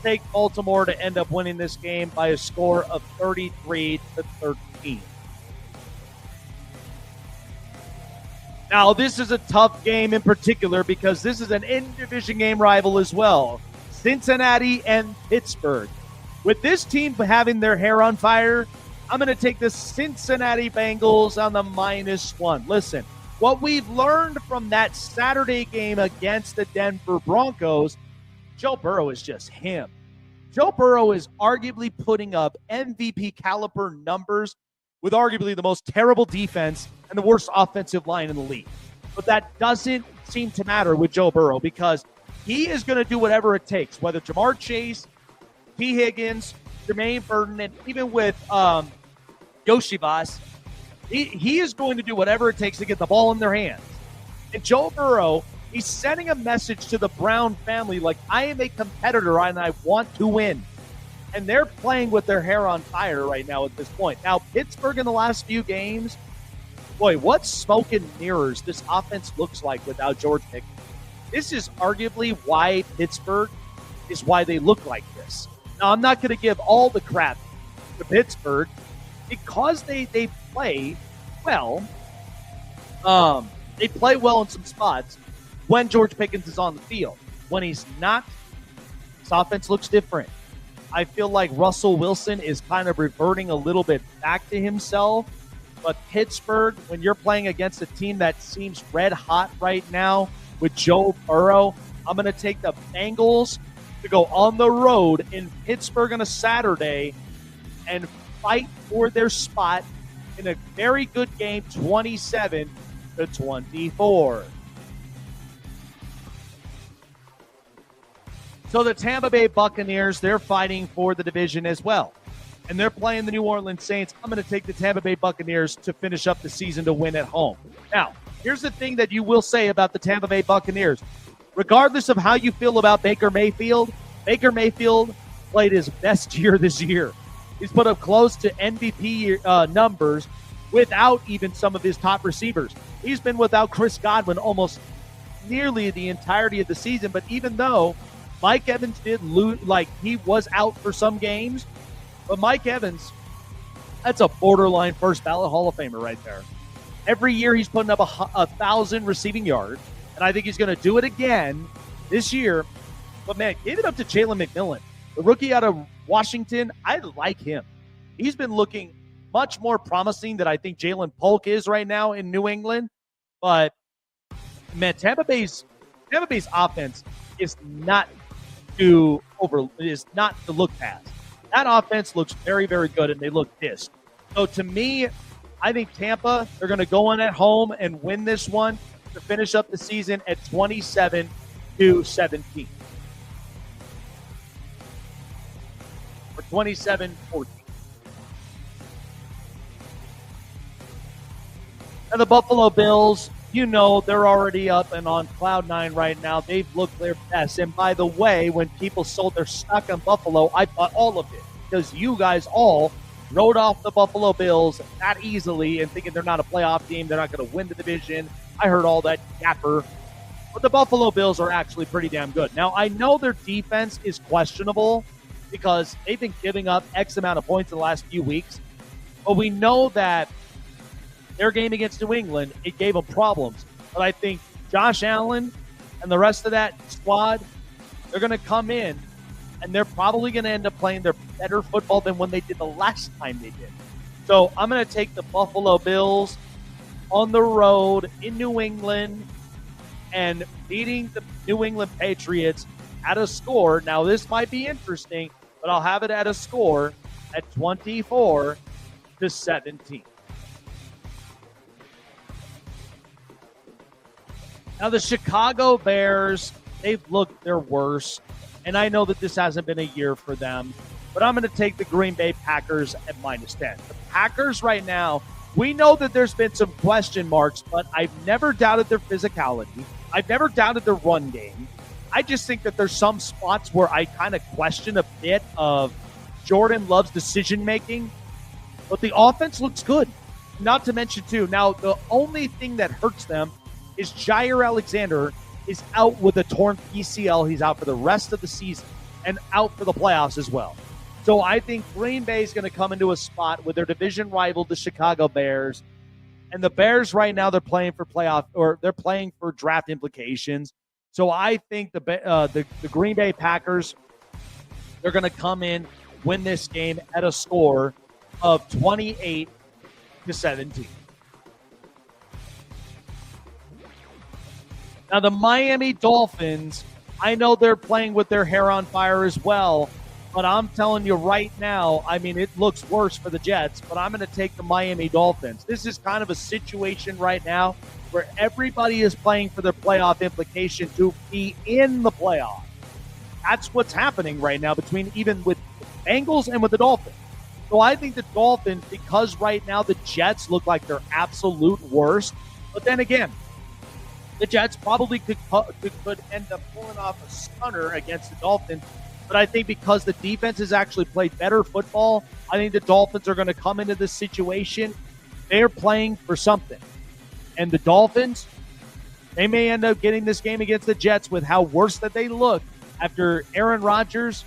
Take Baltimore to end up winning this game by a score of 33-13. Now, this is a tough game in particular because this is an in-division game rival as well. Cincinnati and Pittsburgh. With this team having their hair on fire, I'm going to take the Cincinnati Bengals on the -1. Listen, what we've learned from that Saturday game against the Denver Broncos, Joe Burrow is just him. Joe Burrow is arguably putting up MVP caliber numbers with arguably the most terrible defense and the worst offensive line in the league. But that doesn't seem to matter with Joe Burrow because he is going to do whatever it takes, whether Jamar Chase, T. Higgins, Jermaine Burton, and even with Yoshi Voss, he is going to do whatever it takes to get the ball in their hands. And Joe Burrow, he's sending a message to the Brown family like, I am a competitor and I want to win. And they're playing with their hair on fire right now at this point. Now, Pittsburgh in the last few games, boy, what smoke and mirrors this offense looks like without George Pickens. This is arguably why Pittsburgh is why they look like this. Now, I'm not going to give all the crap to Pittsburgh because they play well. They play well in some spots when George Pickens is on the field. When he's not, this offense looks different. I feel like Russell Wilson is kind of reverting a little bit back to himself. But Pittsburgh, when you're playing against a team that seems red hot right now with Joe Burrow, I'm going to take the Bengals to go on the road in Pittsburgh on a Saturday and fight for their spot in a very good game, 27-24. So the Tampa Bay Buccaneers, they're fighting for the division as well. And they're playing the New Orleans Saints. I'm going to take the Tampa Bay Buccaneers to finish up the season to win at home. Now, here's the thing that you will say about the Tampa Bay Buccaneers. Regardless of how you feel about Baker Mayfield played his best year this year. He's put up close to MVP numbers without even some of his top receivers. He's been without Chris Godwin almost nearly the entirety of the season. But even though Mike Evans did lose, like he was out for some games, but Mike Evans, that's a borderline first ballot Hall of Famer right there. Every year he's putting up 1,000 receiving yards, and I think he's going to do it again this year. But, man, give it up to Jalen McMillan. The rookie out of Washington, I like him. He's been looking much more promising than I think Jalen Polk is right now in New England. But, man, Tampa Bay's offense is not to look past. That offense looks very, very good, and they look pissed. So, to me, I think Tampa, they're going to go in at home and win this one to finish up the season at 27-17. Or 27-14. And the Buffalo Bills, you know, they're already up and on cloud nine right now. They've looked their best. And by the way, when people sold their stock on Buffalo, I bought all of it because you guys all wrote off the Buffalo Bills that easily and thinking they're not a playoff team, they're not going to win the division. I heard all that yapper. But the Buffalo Bills are actually pretty damn good. Now, I know their defense is questionable because they've been giving up X amount of points in the last few weeks. But we know that their game against New England, it gave them problems. But I think Josh Allen and the rest of that squad, they're going to come in, and they're probably going to end up playing their better football than when they did the last time they did. So I'm going to take the Buffalo Bills on the road in New England and beating the New England Patriots at a score. Now, this might be interesting, but I'll have it at a score at 24-17. Now, the Chicago Bears, they've looked their worst, and I know that this hasn't been a year for them, but I'm going to take the Green Bay Packers at -10. The Packers right now, we know that there's been some question marks, but I've never doubted their physicality. I've never doubted their run game. I just think that there's some spots where I kind of question a bit of Jordan Love's decision-making, but the offense looks good. Not to mention, too, now the only thing that hurts them is Jair Alexander is out with a torn PCL. He's out for the rest of the season and out for the playoffs as well. So I think Green Bay is going to come into a spot with their division rival, the Chicago Bears. And the Bears right now, they're playing for playoff, or they're playing for draft implications. So I think the Green Bay Packers, they're going to come in, win this game at a score of 28-17. Now, the Miami Dolphins, I know they're playing with their hair on fire as well, but I'm telling you right now, I mean, it looks worse for the Jets, but I'm going to take the Miami Dolphins. This is kind of a situation right now where everybody is playing for their playoff implication to be in the playoff. That's what's happening right now even with the Bengals and with the Dolphins. So I think the Dolphins, because right now the Jets look like their absolute worst, but then again, the Jets probably could end up pulling off a stunner against the Dolphins. But I think because the defense has actually played better football, I think the Dolphins are going to come into this situation. They're playing for something. And the Dolphins, they may end up getting this game against the Jets with how worse that they look after Aaron Rodgers.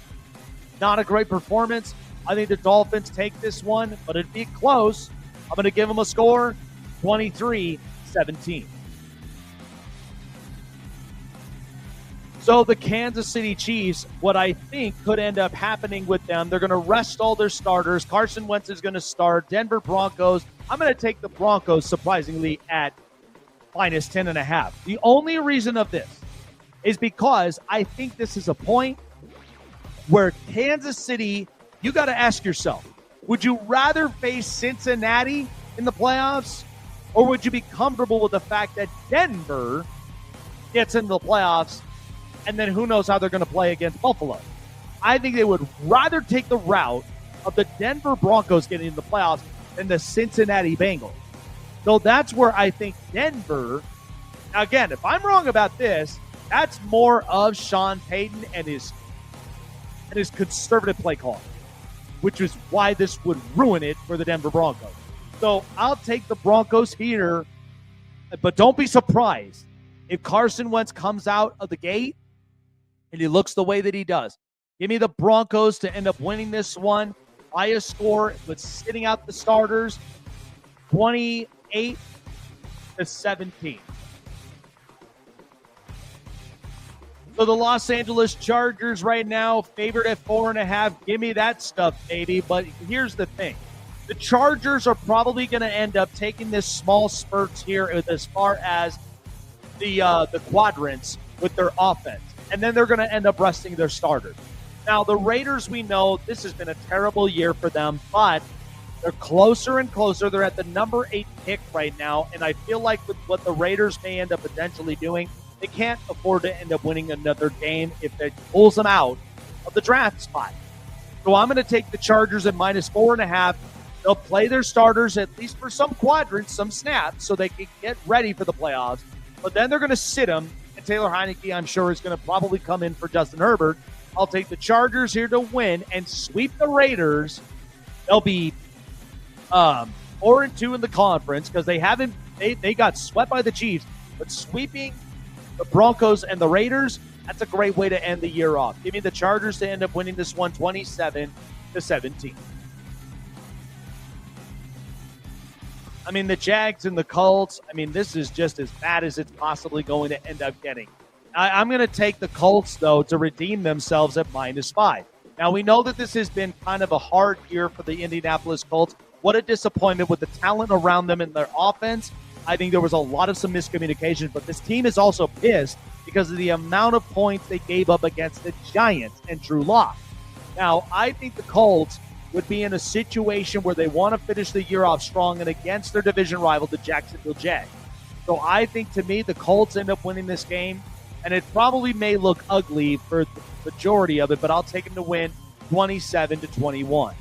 Not a great performance. I think the Dolphins take this one, but it'd be close. I'm going to give them a score, 23-17. So the Kansas City Chiefs, what I think could end up happening with them, they're going to rest all their starters. Carson Wentz is going to start. Denver Broncos, I'm going to take the Broncos, surprisingly, at minus 10.5. The only reason of this is because I think this is a point where Kansas City, you got to ask yourself, would you rather face Cincinnati in the playoffs, or would you be comfortable with the fact that Denver gets into the playoffs, and then who knows how they're going to play against Buffalo? I think they would rather take the route of the Denver Broncos getting into the playoffs than the Cincinnati Bengals. So that's where I think Denver, now again, if I'm wrong about this, that's more of Sean Payton and his conservative play call, which is why this would ruin it for the Denver Broncos. So I'll take the Broncos here, but don't be surprised if Carson Wentz comes out of the gate and he looks the way that he does. Give me the Broncos to end up winning this one by a score, but sitting out the starters, 28-17. So the Los Angeles Chargers right now, favored at 4.5. Give me that stuff, baby. But here's the thing. The Chargers are probably going to end up taking this small spurts here as far as the quadrants with their offense. And then they're going to end up resting their starters. Now, the Raiders, we know this has been a terrible year for them, but they're closer and closer. They're at the number 8 pick right now, and I feel like with what the Raiders may end up potentially doing, they can't afford to end up winning another game if it pulls them out of the draft spot. So I'm going to take the Chargers at minus 4.5. They'll play their starters at least for some quadrants, some snaps, so they can get ready for the playoffs. But then they're going to sit them. And Taylor Heineke, I'm sure, is going to probably come in for Justin Herbert. I'll take the Chargers here to win and sweep the Raiders. They'll be 4-2 in the conference because they got swept by the Chiefs. But sweeping the Broncos and the Raiders, that's a great way to end the year off. Give me the Chargers to end up winning this one 27-17. I mean, the Jags and the Colts, I mean, this is just as bad as it's possibly going to end up getting. I'm going to take the Colts, though, to redeem themselves at minus 5. Now, we know that this has been kind of a hard year for the Indianapolis Colts. What a disappointment with the talent around them in their offense. I think there was a lot of some miscommunication, but this team is also pissed because of the amount of points they gave up against the Giants and Drew Lock. Now, I think the Colts would be in a situation where they want to finish the year off strong and against their division rival, the Jacksonville Jags. So I think, to me, the Colts end up winning this game, and it probably may look ugly for the majority of it, but I'll take them to win 27-21.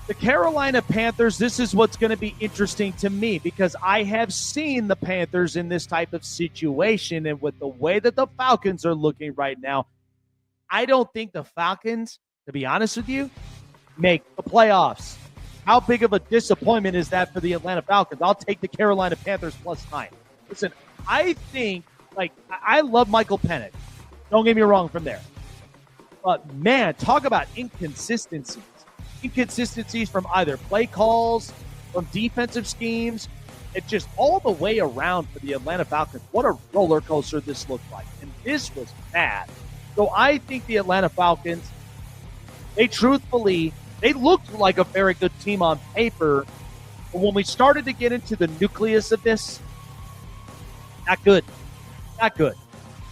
The Carolina Panthers, this is what's going to be interesting to me because I have seen the Panthers in this type of situation, and with the way that the Falcons are looking right now, I don't think the Falcons, to be honest with you, make the playoffs. How big of a disappointment is that for the Atlanta Falcons? I'll take the Carolina Panthers +9. Listen, I think, I love Michael Penix. Don't get me wrong from there. But, man, talk about inconsistencies. Inconsistencies from either play calls, from defensive schemes. It's just all the way around for the Atlanta Falcons. What a roller coaster this looked like. And this was bad. So I think the Atlanta Falcons, They looked like a very good team on paper. But when we started to get into the nucleus of this, not good. Not good.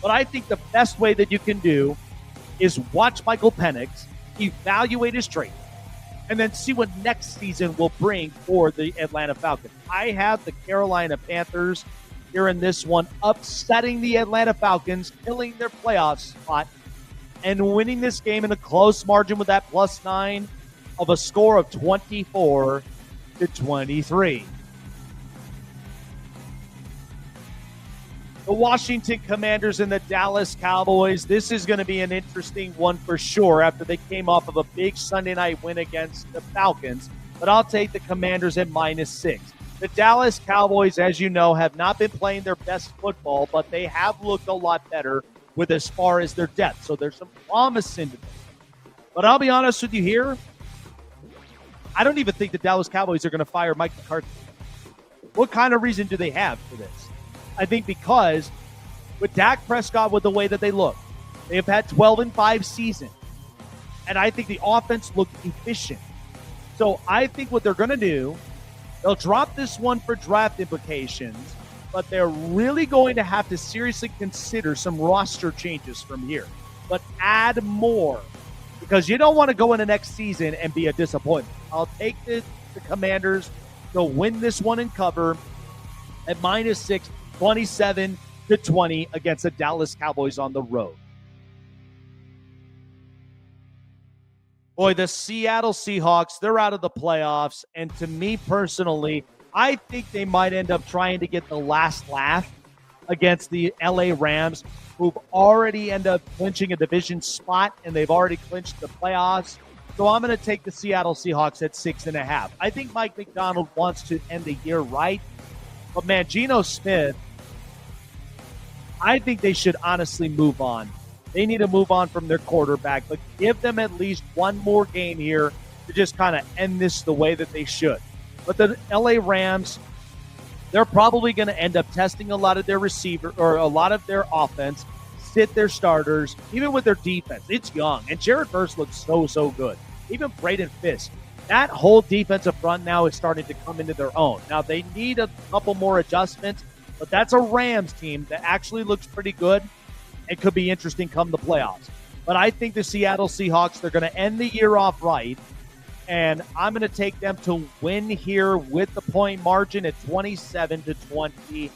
But I think the best way that you can do is watch Michael Penix, evaluate his traits, and then see what next season will bring for the Atlanta Falcons. I have the Carolina Panthers here in this one, upsetting the Atlanta Falcons, killing their playoff spot, and winning this game in a close margin with that +9 of a score of 24-23. The Washington Commanders and the Dallas Cowboys. This is going to be an interesting one for sure after they came off of a big Sunday night win against the Falcons. But I'll take the Commanders at -6. The Dallas Cowboys, as you know, have not been playing their best football, but they have looked a lot better with as far as their depth. So there's some promise into this. But I'll be honest with you here. I don't even think the Dallas Cowboys are going to fire Mike McCarthy. What kind of reason do they have for this? I think because with Dak Prescott, with the way that they look, they have had 12-5 season. And I think the offense looked efficient. So I think what they're going to do, they'll drop this one for draft implications, but they're really going to have to seriously consider some roster changes from here. But add more, because you don't want to go into next season and be a disappointment. I'll take the Commanders to win this one and cover at -6, 27-20 against the Dallas Cowboys on the road. Boy, the Seattle Seahawks, they're out of the playoffs. And to me personally, I think they might end up trying to get the last laugh against the LA Rams, who've already ended up clinching a division spot, and they've already clinched the playoffs. So I'm going to take the Seattle Seahawks at 6.5. I think Mike McDonald wants to end the year right. But, man, Geno Smith, I think they should honestly move on. They need to move on from their quarterback, but give them at least one more game here to just kind of end this the way that they should. But the LA Rams, they're probably going to end up testing a lot of their receiver or a lot of their offense, sit their starters, even with their defense. It's young, and Jared Verse looks so good. Even Braden Fisk. That whole defensive front now is starting to come into their own. Now, they need a couple more adjustments, but that's a Rams team that actually looks pretty good. It could be interesting come the playoffs. But I think the Seattle Seahawks, they're going to end the year off right, and I'm going to take them to win here with the point margin at 27-20,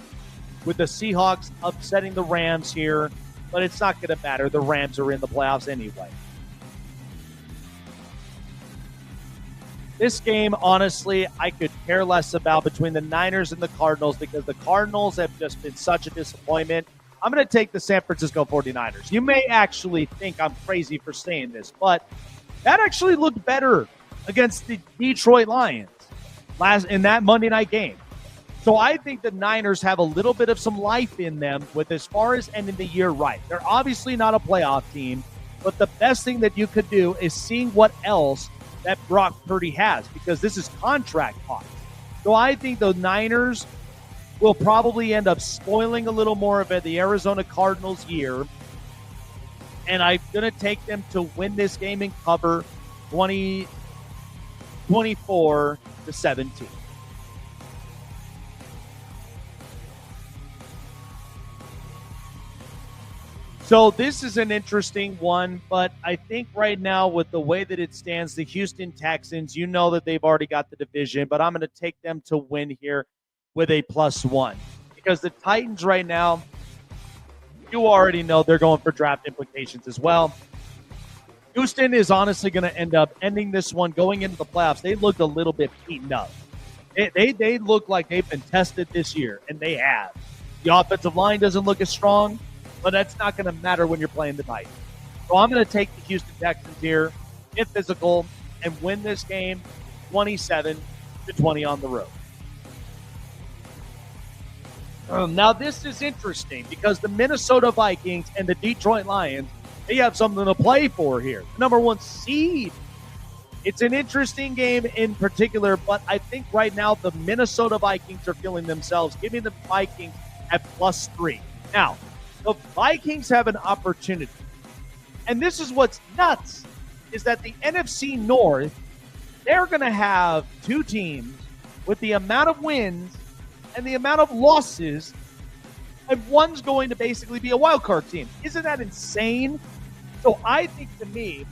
with the Seahawks upsetting the Rams here. But it's not going to matter. The Rams are in the playoffs anyway. This game, honestly, I could care less about between the Niners and the Cardinals because the Cardinals have just been such a disappointment. I'm going to take the San Francisco 49ers. You may actually think I'm crazy for saying this, but that actually looked better against the Detroit Lions in that Monday night game. So I think the Niners have a little bit of some life in them with as far as ending the year right. They're obviously not a playoff team, but the best thing that you could do is seeing what else that Brock Purdy has, because this is contract talk. So I think the Niners will probably end up spoiling a little more of the Arizona Cardinals year. And I'm going to take them to win this game and cover 24-17. So this is an interesting one, but I think right now with the way that it stands, the Houston Texans, you know that they've already got the division, but I'm going to take them to win here with a +1. Because the Titans right now, you already know they're going for draft implications as well. Houston is honestly going to end up ending this one, going into the playoffs. They looked a little bit beaten up. They look like they've been tested this year, and they have. The offensive line doesn't look as strong, but that's not going to matter when you're playing the Titans. So I'm going to take the Houston Texans here, get physical, and win this game 27-20 on the road. Now, this is interesting because the Minnesota Vikings and the Detroit Lions, they have something to play for here. The number 1 seed. It's an interesting game in particular, but I think right now the Minnesota Vikings are feeling themselves. Give me the Vikings at +3. Now, the Vikings have an opportunity. And this is what's nuts. is that the NFC North, they're going to have two teams with the amount of wins and the amount of losses, and one's going to basically be a wild card team. Isn't that insane? So I think, to me,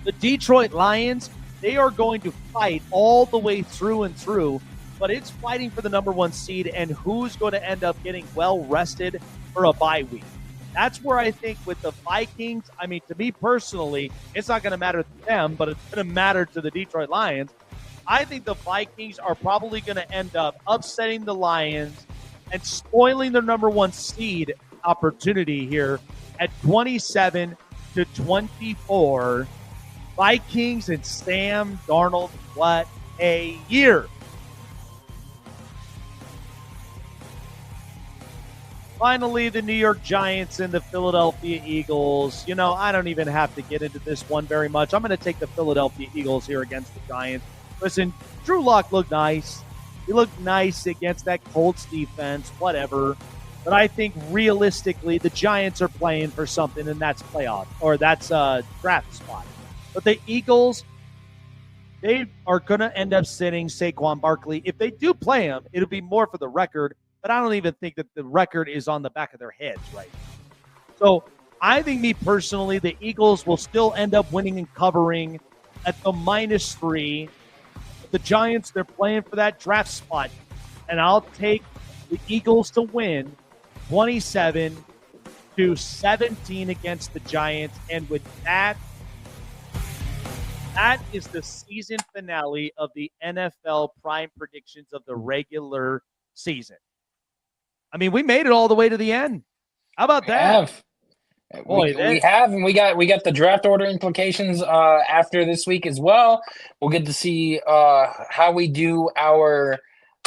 the Detroit Lions, they are going to fight all the way through and through, but it's fighting for the number one seed and who's going to end up getting well rested for a bye week. That's where I think with the Vikings, I mean, to me personally, it's not going to matter to them, but it's going to matter to the Detroit Lions. I think the Vikings are probably going to end up upsetting the Lions and spoiling their number one seed opportunity here at 27-24. Vikings and Sam Darnold, what a year. Finally, the New York Giants and the Philadelphia Eagles. You know, I don't even have to get into this one very much. I'm going to take the Philadelphia Eagles here against the Giants. Listen, Drew Lock looked nice. He looked nice against that Colts defense, whatever. But I think realistically, the Giants are playing for something, and that's playoff, or that's a draft spot. But the Eagles, they are going to end up sitting Saquon Barkley. If they do play him, it'll be more for the record, but I don't even think that the record is on the back of their heads right now. So I think, me personally, the Eagles will still end up winning and covering at the -3. The Giants, they're playing for that draft spot, and I'll take the Eagles to win 27-17 against the Giants. And with that, that is the season finale of the NFL Prime Predictions of the regular season. I mean, we made it all the way to the end. How about that?
We have, and we got the draft order implications after this week as well. We'll get to see how we do our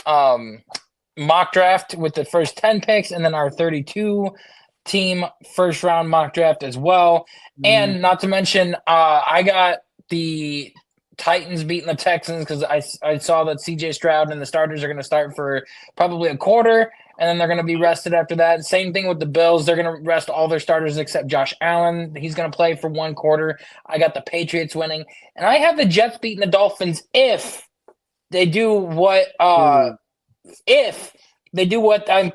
mock draft with the first 10 picks, and then our 32-team first-round mock draft as well. And not to mention, I got the Titans beating the Texans because I saw that C.J. Stroud and the starters are going to start for probably a quarter, and then they're going to be rested after that. Same thing with the Bills. They're going to rest all their starters except Josh Allen. He's going to play for one quarter. I got the Patriots winning. And I have the Jets beating the Dolphins if they do what I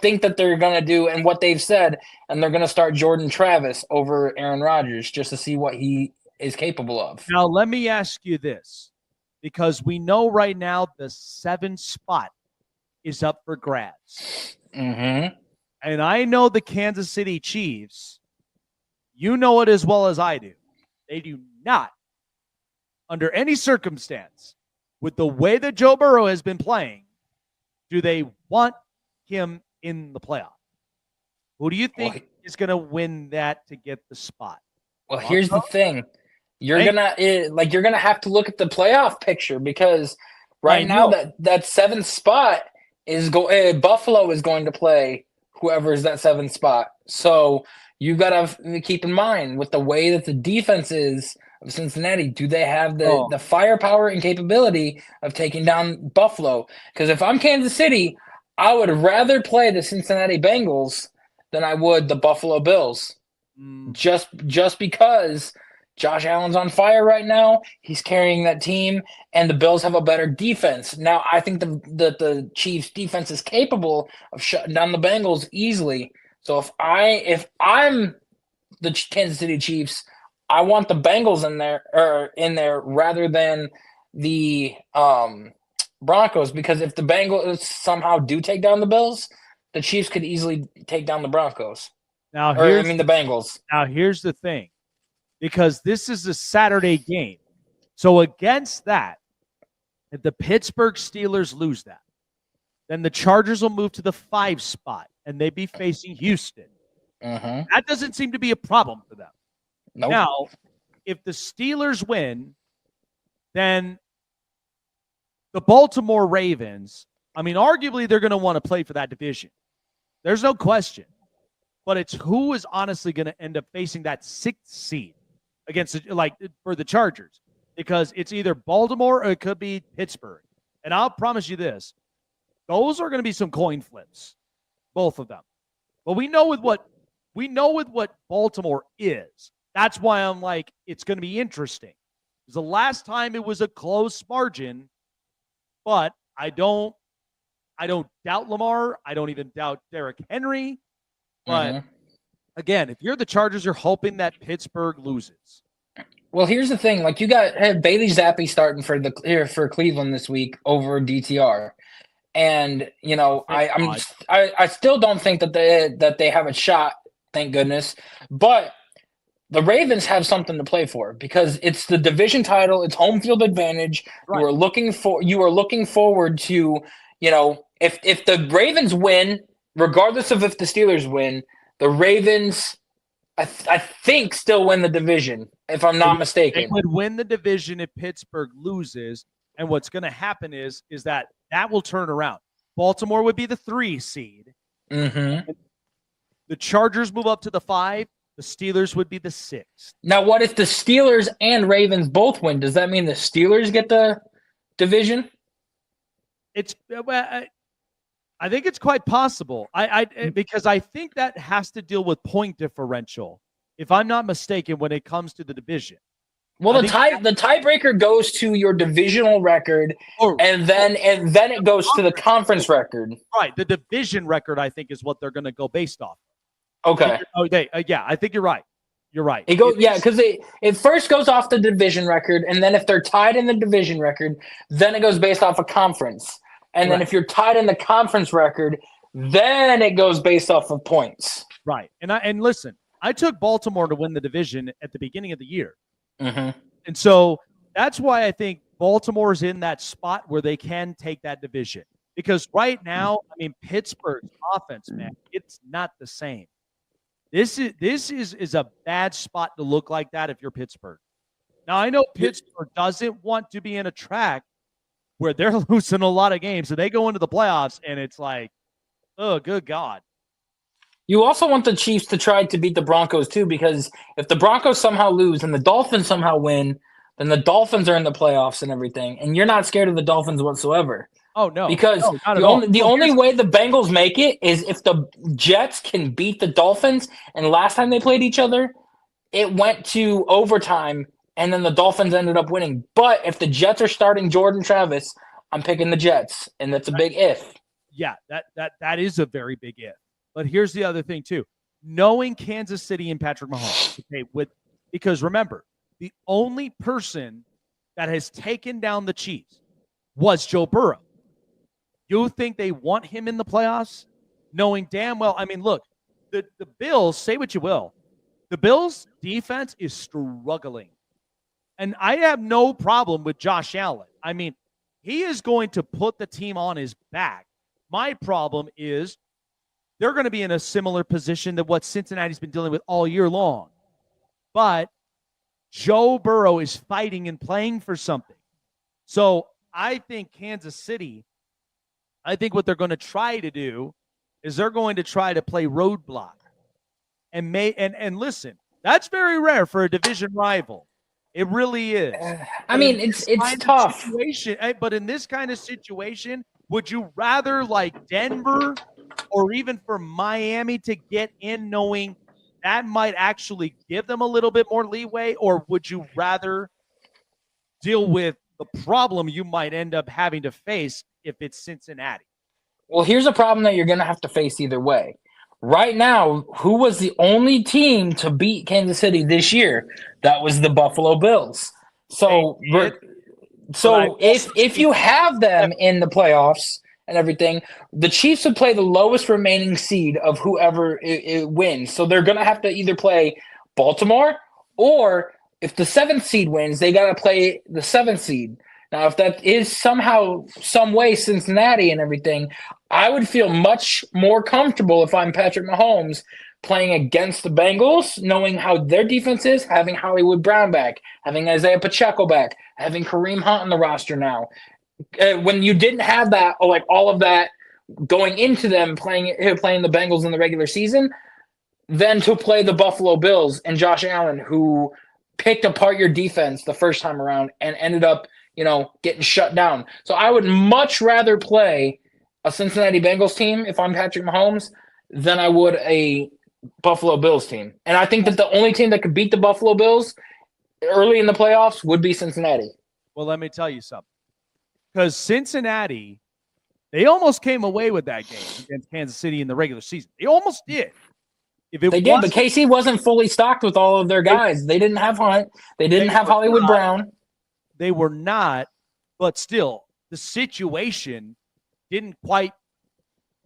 think that they're going to do and what they've said, and they're going to start Jordan Travis over Aaron Rodgers just to see what he is capable of.
Now, let me ask you this, because we know right now the 7th spot is up for grabs.
Mm-hmm.
And I know the Kansas City Chiefs, you know it as well as I do. They do not, under any circumstance, with the way that Joe Burrow has been playing, do they want him in the playoff? Who do you think is going to win that to get the spot?
Well, here's the thing. You're gonna have to look at the playoff picture, because right now that 7th spot is Buffalo is going to play whoever is that 7th spot. So you got to keep in mind, with the way that the defense is of Cincinnati, do they have the firepower and capability of taking down Buffalo? Because if I'm Kansas City, I would rather play the Cincinnati Bengals than I would the Buffalo Bills. Just because Josh Allen's on fire right now. He's carrying that team, and the Bills have a better defense. Now, I think the Chiefs' defense is capable of shutting down the Bengals easily. So if I'm the Kansas City Chiefs, I want the Bengals in there rather than the Broncos, because if the Bengals somehow do take down the Bills, the Chiefs could easily take down the Broncos. The Bengals.
Now, here's the thing. Because this is a Saturday game. So against that, if the Pittsburgh Steelers lose that, then the Chargers will move to the 5 spot, and they'd be facing Houston. That doesn't seem to be a problem for them.
Nope.
Now, if the Steelers win, then the Baltimore Ravens, I mean, arguably they're going to want to play for that division. There's no question. But it's who is honestly going to end up facing that 6th seed against, for the Chargers, because it's either Baltimore or it could be Pittsburgh. And I'll promise you this, those are going to be some coin flips, both of them. But we know with what Baltimore is. That's why I'm like, it's going to be interesting. was the last time it was a close margin, but I don't doubt Lamar. I don't even doubt Derrick Henry. But again, if you're the Chargers, you're hoping that Pittsburgh loses.
Well, here's the thing: like you got Bailey Zappi starting for Cleveland this week over DTR, and you know I still don't think that they have a shot. Thank goodness, but the Ravens have something to play for because it's the division title, it's home field advantage. Right. You are looking forward to, you know, if the Ravens win, regardless of if the Steelers win, the Ravens I think still win the division, if I'm not mistaken.
They would win the division if Pittsburgh loses, and what's going to happen is that will turn around. Baltimore would be the 3 seed.
Mm-hmm.
The Chargers move up to the 5. The Steelers would be the 6th.
Now, what if the Steelers and Ravens both win? Does that mean the Steelers get the division?
I think it's quite possible. Because I think that has to deal with point differential, if I'm not mistaken, when it comes to the division.
Well, the tiebreaker goes to your divisional record, and then it goes to the conference record.
Right, the division record, I think, is what they're going to go based off.
Okay.
Yeah, I think you're right. You're right.
Because it first goes off the division record, and then if they're tied in the division record, then it goes based off a conference. And then if you're tied in the conference record, then it goes based off of points.
Right. And listen, I took Baltimore to win the division at the beginning of the year.
Mm-hmm.
And so that's why I think Baltimore is in that spot where they can take that division. Because right now, I mean, Pittsburgh's offense, man, it's not the same. This is a bad spot to look like that if you're Pittsburgh. Now, I know Pittsburgh doesn't want to be in a track where they're losing a lot of games. So they go into the playoffs, and it's like, oh, good God.
You also want the Chiefs to try to beat the Broncos, too, because if the Broncos somehow lose and the Dolphins somehow win, then the Dolphins are in the playoffs and everything, and you're not scared of the Dolphins whatsoever.
Oh, no.
Because the only way the Bengals make it is if the Jets can beat the Dolphins. And last time they played each other, it went to overtime, and then the Dolphins ended up winning. But if the Jets are starting Jordan Travis, I'm picking the Jets, and that's a big if.
Yeah, that is a very big if. But here's the other thing, too. Knowing Kansas City and Patrick Mahomes, because remember, the only person that has taken down the Chiefs was Joe Burrow. You think they want him in the playoffs? Knowing damn well, I mean, look, the Bills, say what you will, the Bills' defense is struggling. And I have no problem with Josh Allen. I mean, he is going to put the team on his back. My problem is they're going to be in a similar position to what Cincinnati's been dealing with all year long. But Joe Burrow is fighting and playing for something. So I think Kansas City, I think what they're going to try to do is they're going to try to play roadblock. And listen, that's very rare for a division rival. It really is.
I mean, it's tough.
But in this kind of situation, would you rather like Denver or even for Miami to get in knowing that might actually give them a little bit more leeway? Or would you rather deal with the problem you might end up having to face if it's Cincinnati?
Well, here's a problem that you're going to have to face either way. Right now, who was the only team to beat Kansas City this year? That was the Buffalo Bills. So if you have them in the playoffs and everything, the Chiefs would play the lowest remaining seed of whoever it wins. So they're going to have to either play Baltimore, or if the 7th seed wins, they got to play the 7th seed. Now, if that is somehow, some way Cincinnati and everything, I would feel much more comfortable if I'm Patrick Mahomes playing against the Bengals, knowing how their defense is, having Hollywood Brown back, having Isaiah Pacheco back, having Kareem Hunt on the roster now. When you didn't have that, like all of that going into them playing the Bengals in the regular season, then to play the Buffalo Bills and Josh Allen, who picked apart your defense the first time around and ended up, getting shut down. So I would much rather play a Cincinnati Bengals team if I'm Patrick Mahomes than I would a Buffalo Bills team. And I think that the only team that could beat the Buffalo Bills early in the playoffs would be Cincinnati.
Well, let me tell you something. Because Cincinnati, they almost came away with that game against Kansas City in the regular season. They almost did.
They did, but KC wasn't fully stocked with all of their guys. They didn't have Hunt. They didn't have Hollywood Brown.
They were not, but still, the situation didn't quite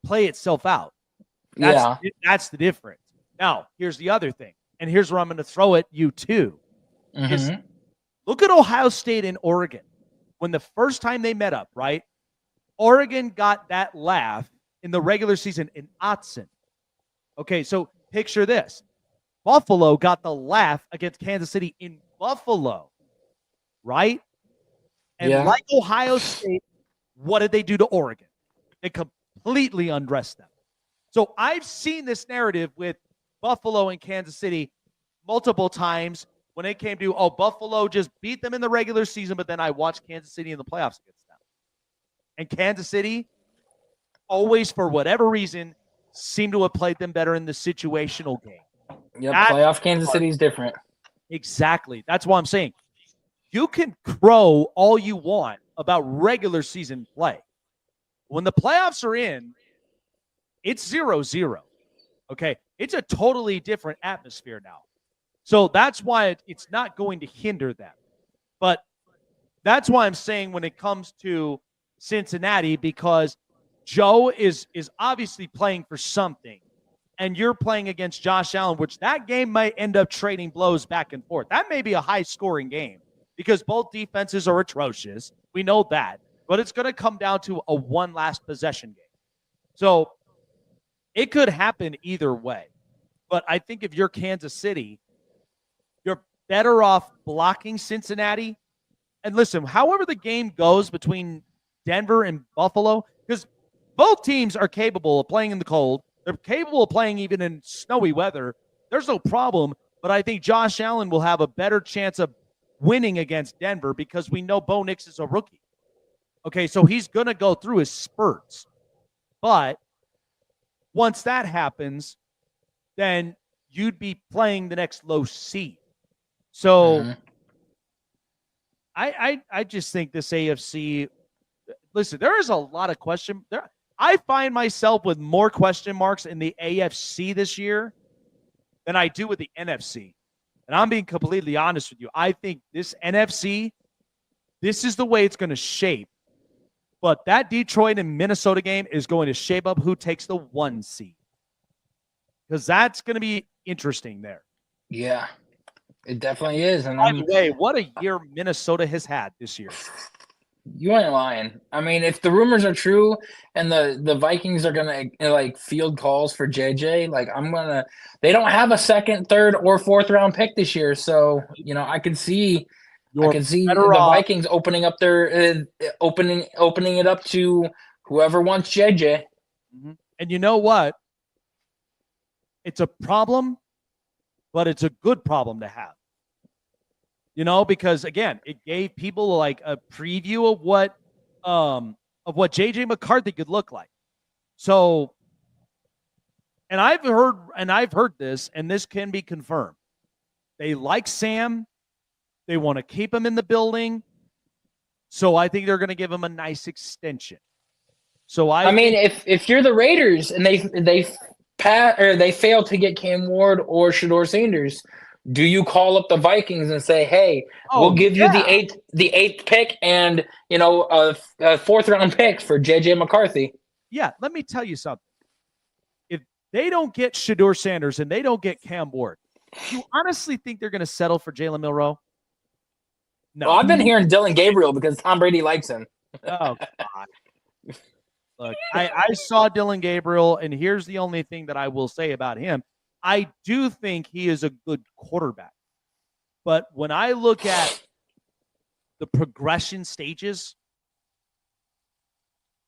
play itself out. That's the difference. Now, here's the other thing, and here's where I'm going to throw at you too. Is look at Ohio State and Oregon. When the first time they met up, right? Oregon got that laugh in the regular season in Autzen. Okay, so picture this. Buffalo got the laugh against Kansas City in Buffalo, right? And like Ohio State, what did they do to Oregon? They completely undressed them. So I've seen this narrative with Buffalo and Kansas City multiple times when it came to, Buffalo just beat them in the regular season, but then I watched Kansas City in the playoffs against them. And Kansas City always, for whatever reason, seemed to have played them better in the situational game.
Yeah, playoff Kansas City is different.
Exactly. That's why I'm saying you can crow all you want about regular season play. When the playoffs are in, it's 0-0. Okay? It's a totally different atmosphere now. So that's why it's not going to hinder them. But that's why I'm saying when it comes to Cincinnati, because Joe is obviously playing for something, and you're playing against Josh Allen, which that game might end up trading blows back and forth. That may be a high-scoring game because both defenses are atrocious. We know that. But it's going to come down to a one last possession game. So it could happen either way. But I think if you're Kansas City, you're better off blocking Cincinnati. And listen, however the game goes between Denver and Buffalo, because both teams are capable of playing in the cold. They're capable of playing even in snowy weather. There's no problem. But I think Josh Allen will have a better chance of winning against Denver because we know Bo Nix is a rookie. Okay, so he's going to go through his spurts. But once that happens, then you'd be playing the next low seed. So I just think this AFC, listen, there is a lot of question. I find myself with more question marks in the AFC this year than I do with the NFC. And I'm being completely honest with you. I think this NFC, this is the way it's going to shape. But that Detroit and Minnesota game is going to shape up who takes the 1 seed. Because that's going to be interesting there.
Yeah, it definitely is. And
by the way, what a year Minnesota has had this year.
You ain't lying. I mean, if the rumors are true and the Vikings are going to like field calls for JJ, like they don't have a second, third, or fourth round pick this year. So, I can see the Vikings opening up their opening it up to whoever wants JJ.
And you know what? It's a problem, but it's a good problem to have. Because again, it gave people like a preview of what JJ McCarthy could look like. So, and I've heard this, and this can be confirmed. They like Sam. They want to keep him in the building. So I think they're going to give him a nice extension. So I mean,
if you're the Raiders and they fail to get Cam Ward or Shedeur Sanders, do you call up the Vikings and say, "Hey, we'll give you the eighth pick and a fourth round pick for JJ McCarthy"?
Yeah, let me tell you something. If they don't get Shedeur Sanders and they don't get Cam Ward, do you honestly think they're going to settle for Jalen Milroe? No.
Well, I've been hearing Dylan Gabriel because Tom Brady likes him.
Oh, God. Look, I saw Dylan Gabriel, and here's the only thing that I will say about him. I do think he is a good quarterback. But when I look at the progression stages,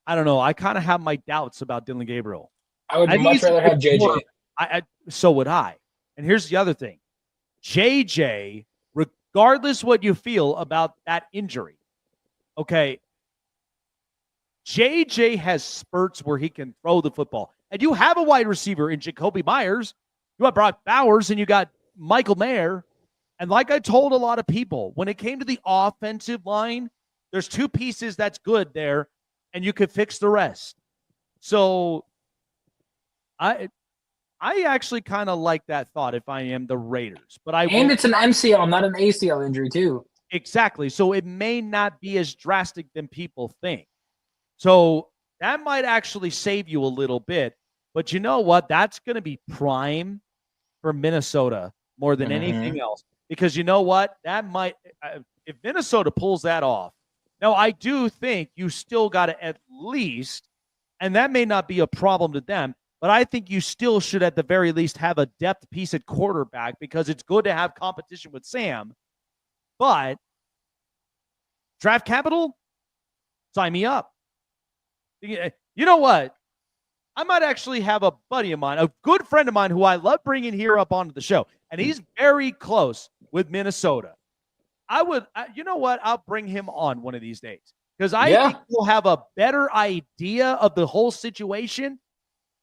I don't know. I kind of have my doubts about Dylan Gabriel.
I would much rather have JJ.
So would I. And here's the other thing. JJ, regardless what you feel about that injury, okay, JJ has spurts where he can throw the football. And you have a wide receiver in Jacoby Myers. You have Brock Bowers and you got Michael Mayer. And like I told a lot of people, when it came to the offensive line, there's two pieces that's good there, and you could fix the rest. So I actually kind of like that thought if I am the Raiders. But
And it's an MCL, not an ACL injury, too.
Exactly. So it may not be as drastic than people think. So that might actually save you a little bit. But you know what? That's going to be prime for Minnesota more than anything else. Because you know what? That might, if Minnesota pulls that off. Now, I do think you still got to at least, and that may not be a problem to them, but I think you still should at the very least have a depth piece at quarterback because it's good to have competition with Sam. But draft capital, sign me up. You know what? I might actually have a buddy of mine, a good friend of mine who I love bringing here up onto the show, and he's very close with Minnesota. You know what? I'll bring him on one of these days because I think we'll have a better idea of the whole situation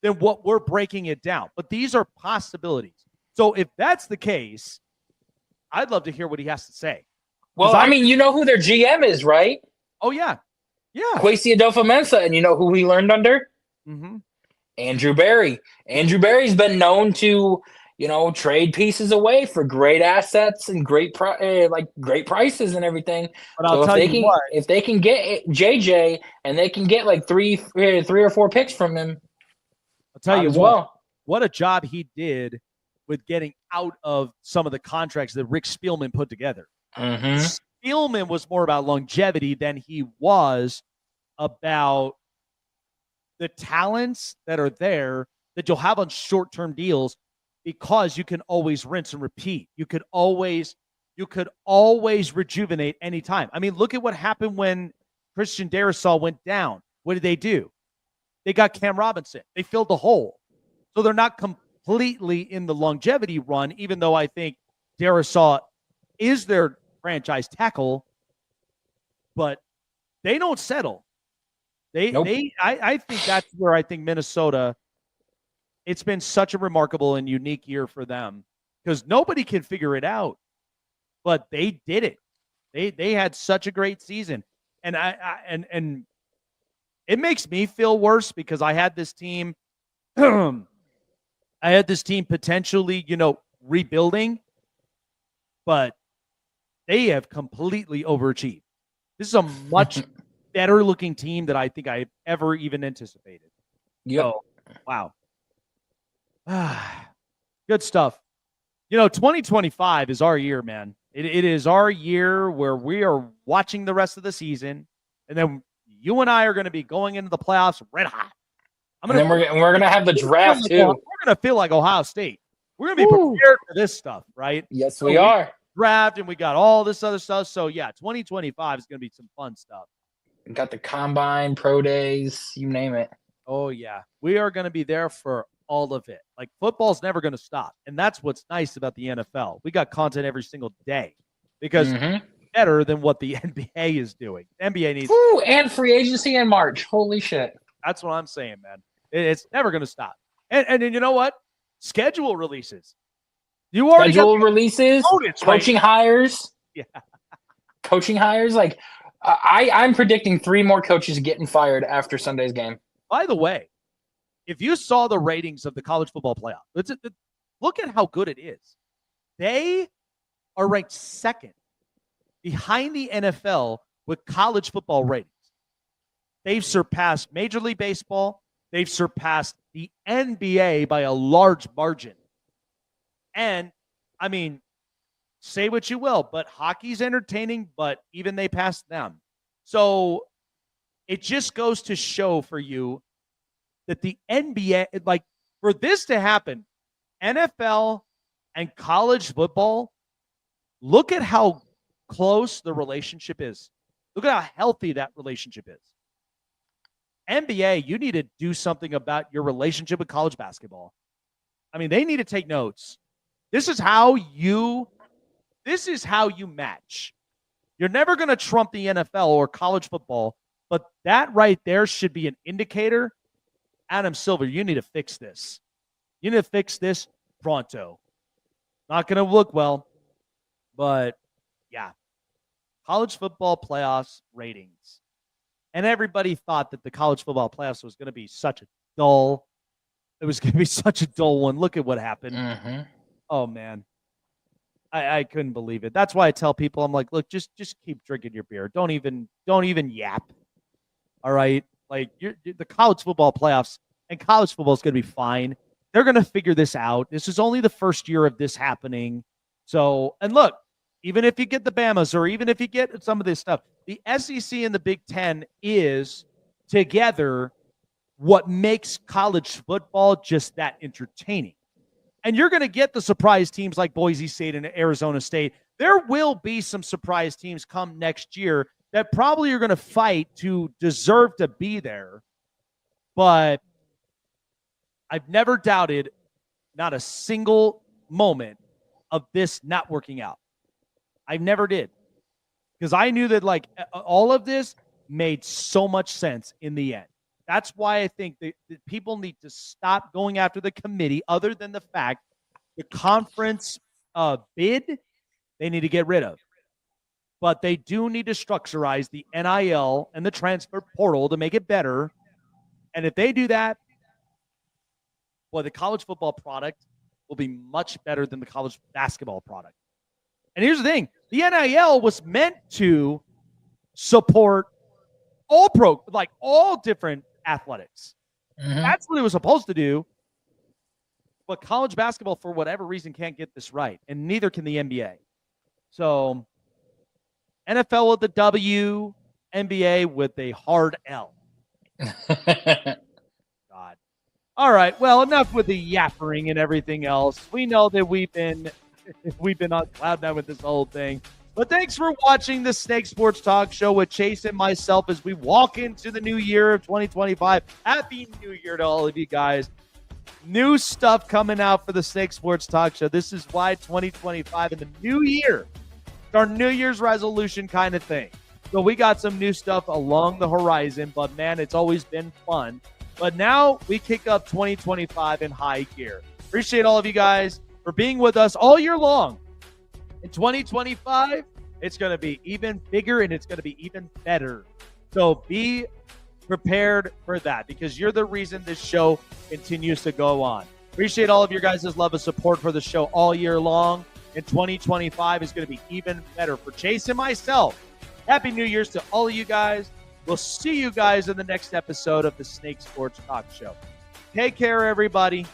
than what we're breaking it down. But these are possibilities. So if that's the case, I'd love to hear what he has to say.
Well, I mean, you know who their GM is, right?
Oh, yeah. Yeah.
Kwesi Adolfo-Mensah, and you know who he learned under?
Mm-hmm.
Andrew Berry. Andrew Berry's been known to, trade pieces away for great assets and great prices and everything.
But I'll tell you what,
if they can get JJ and they can get like three or four picks from him,
I'll tell you what a job he did with getting out of some of the contracts that Rick Spielman put together.
Mm-hmm.
Spielman was more about longevity than he was about the talents that are there that you'll have on short-term deals because you can always rinse and repeat. You could always rejuvenate anytime. I mean, look at what happened when Christian Darrisaw went down. What did they do? They got Cam Robinson. They filled the hole. So they're not completely in the longevity run, even though I think Darrisaw is their franchise tackle, but they don't settle. I think that's where I think Minnesota, it's been such a remarkable and unique year for them because nobody can figure it out, but they did it. They had such a great season. And and it makes me feel worse because I had this team potentially, rebuilding, but they have completely overachieved. This is a much better looking team than I think I've ever even anticipated.
Yep.
So, wow. Good stuff. 2025 is our year, man. It is our year where we are watching the rest of the season, and then you and I are going to be going into the playoffs red hot.
We're going to have the draft, too.
We're going to feel like Ohio State. We're going to be prepared for this stuff, right?
Yes, we are.
Draft, and we got all this other stuff. So, yeah, 2025 is going to be some fun stuff.
We got the combine, pro days, you name it.
Oh, yeah. We are going to be there for all of it. Like, football's never going to stop. And that's what's nice about the NFL. We got content every single day because better than what the NBA is doing. The NBA needs.
And free agency in March. Holy shit.
That's what I'm saying, man. It's never going to stop. And then you know what? Schedule releases. You already
releases, coaching hires.
Yeah.
Coaching hires. Like, I'm predicting 3 more coaches getting fired after Sunday's game.
By the way, if you saw the ratings of the college football playoff, look at how good it is. They are ranked second behind the NFL with college football ratings. They've surpassed Major League Baseball. They've surpassed the NBA by a large margin. And, I mean, say what you will, but hockey's entertaining, but even they passed them. So it just goes to show for you that the NBA, like, for this to happen, NFL and college football, look at how close the relationship is. Look at how healthy that relationship is. NBA, you need to do something about your relationship with college basketball. I mean, they need to take notes. This is how you match. You're never going to trump the NFL or college football, but that right there should be an indicator. Adam Silver, you need to fix this. You need to fix this pronto. Not going to look well. But, yeah, college football playoffs ratings. And everybody thought that the college football playoffs was going to be such a dull. It was going to be such a dull one. Look at what happened.
Mm-hmm.
Oh, man. I couldn't believe it. That's why I tell people, I'm like, look, just keep drinking your beer. Don't even yap. All right? Like, the college football playoffs, and college football is going to be fine. They're going to figure this out. This is only the first year of this happening. So, and look, even if you get the Bamas or even if you get some of this stuff, the SEC and the Big Ten is together what makes college football just that entertaining. And you're going to get the surprise teams like Boise State and Arizona State. There will be some surprise teams come next year that probably are going to fight to deserve to be there. But I've never doubted not a single moment of this not working out. I never did. Because I knew that like all of this made so much sense in the end. That's why I think that people need to stop going after the committee, other than the fact the conference bid they need to get rid of. But they do need to structurize the NIL and the transfer portal to make it better. And if they do that, well, the college football product will be much better than the college basketball product. And here's the thing. The NIL was meant to support all different athletics.
Mm-hmm.
That's what it was supposed to do. But college basketball, for whatever reason, can't get this right. And neither can the NBA. So NFL with the W, NBA with a hard L. God. All right. Well, enough with the yappering and everything else. We know that we've been on cloud nine with this whole thing. But thanks for watching the Snake Sports Talk Show with Chase and myself as we walk into the new year of 2025. Happy New Year to all of you guys. New stuff coming out for the Snake Sports Talk Show. This is why 2025 in the new year. It's our New Year's resolution kind of thing. So we got some new stuff along the horizon, but man, it's always been fun. But now we kick up 2025 in high gear. Appreciate all of you guys for being with us all year long. In 2025, it's going to be even bigger and it's going to be even better. So be prepared for that because you're the reason this show continues to go on. Appreciate all of your guys' love and support for the show all year long. And 2025 is going to be even better for Chase and myself. Happy New Year's to all of you guys. We'll see you guys in the next episode of the Snake Sports Talk Show. Take care, everybody.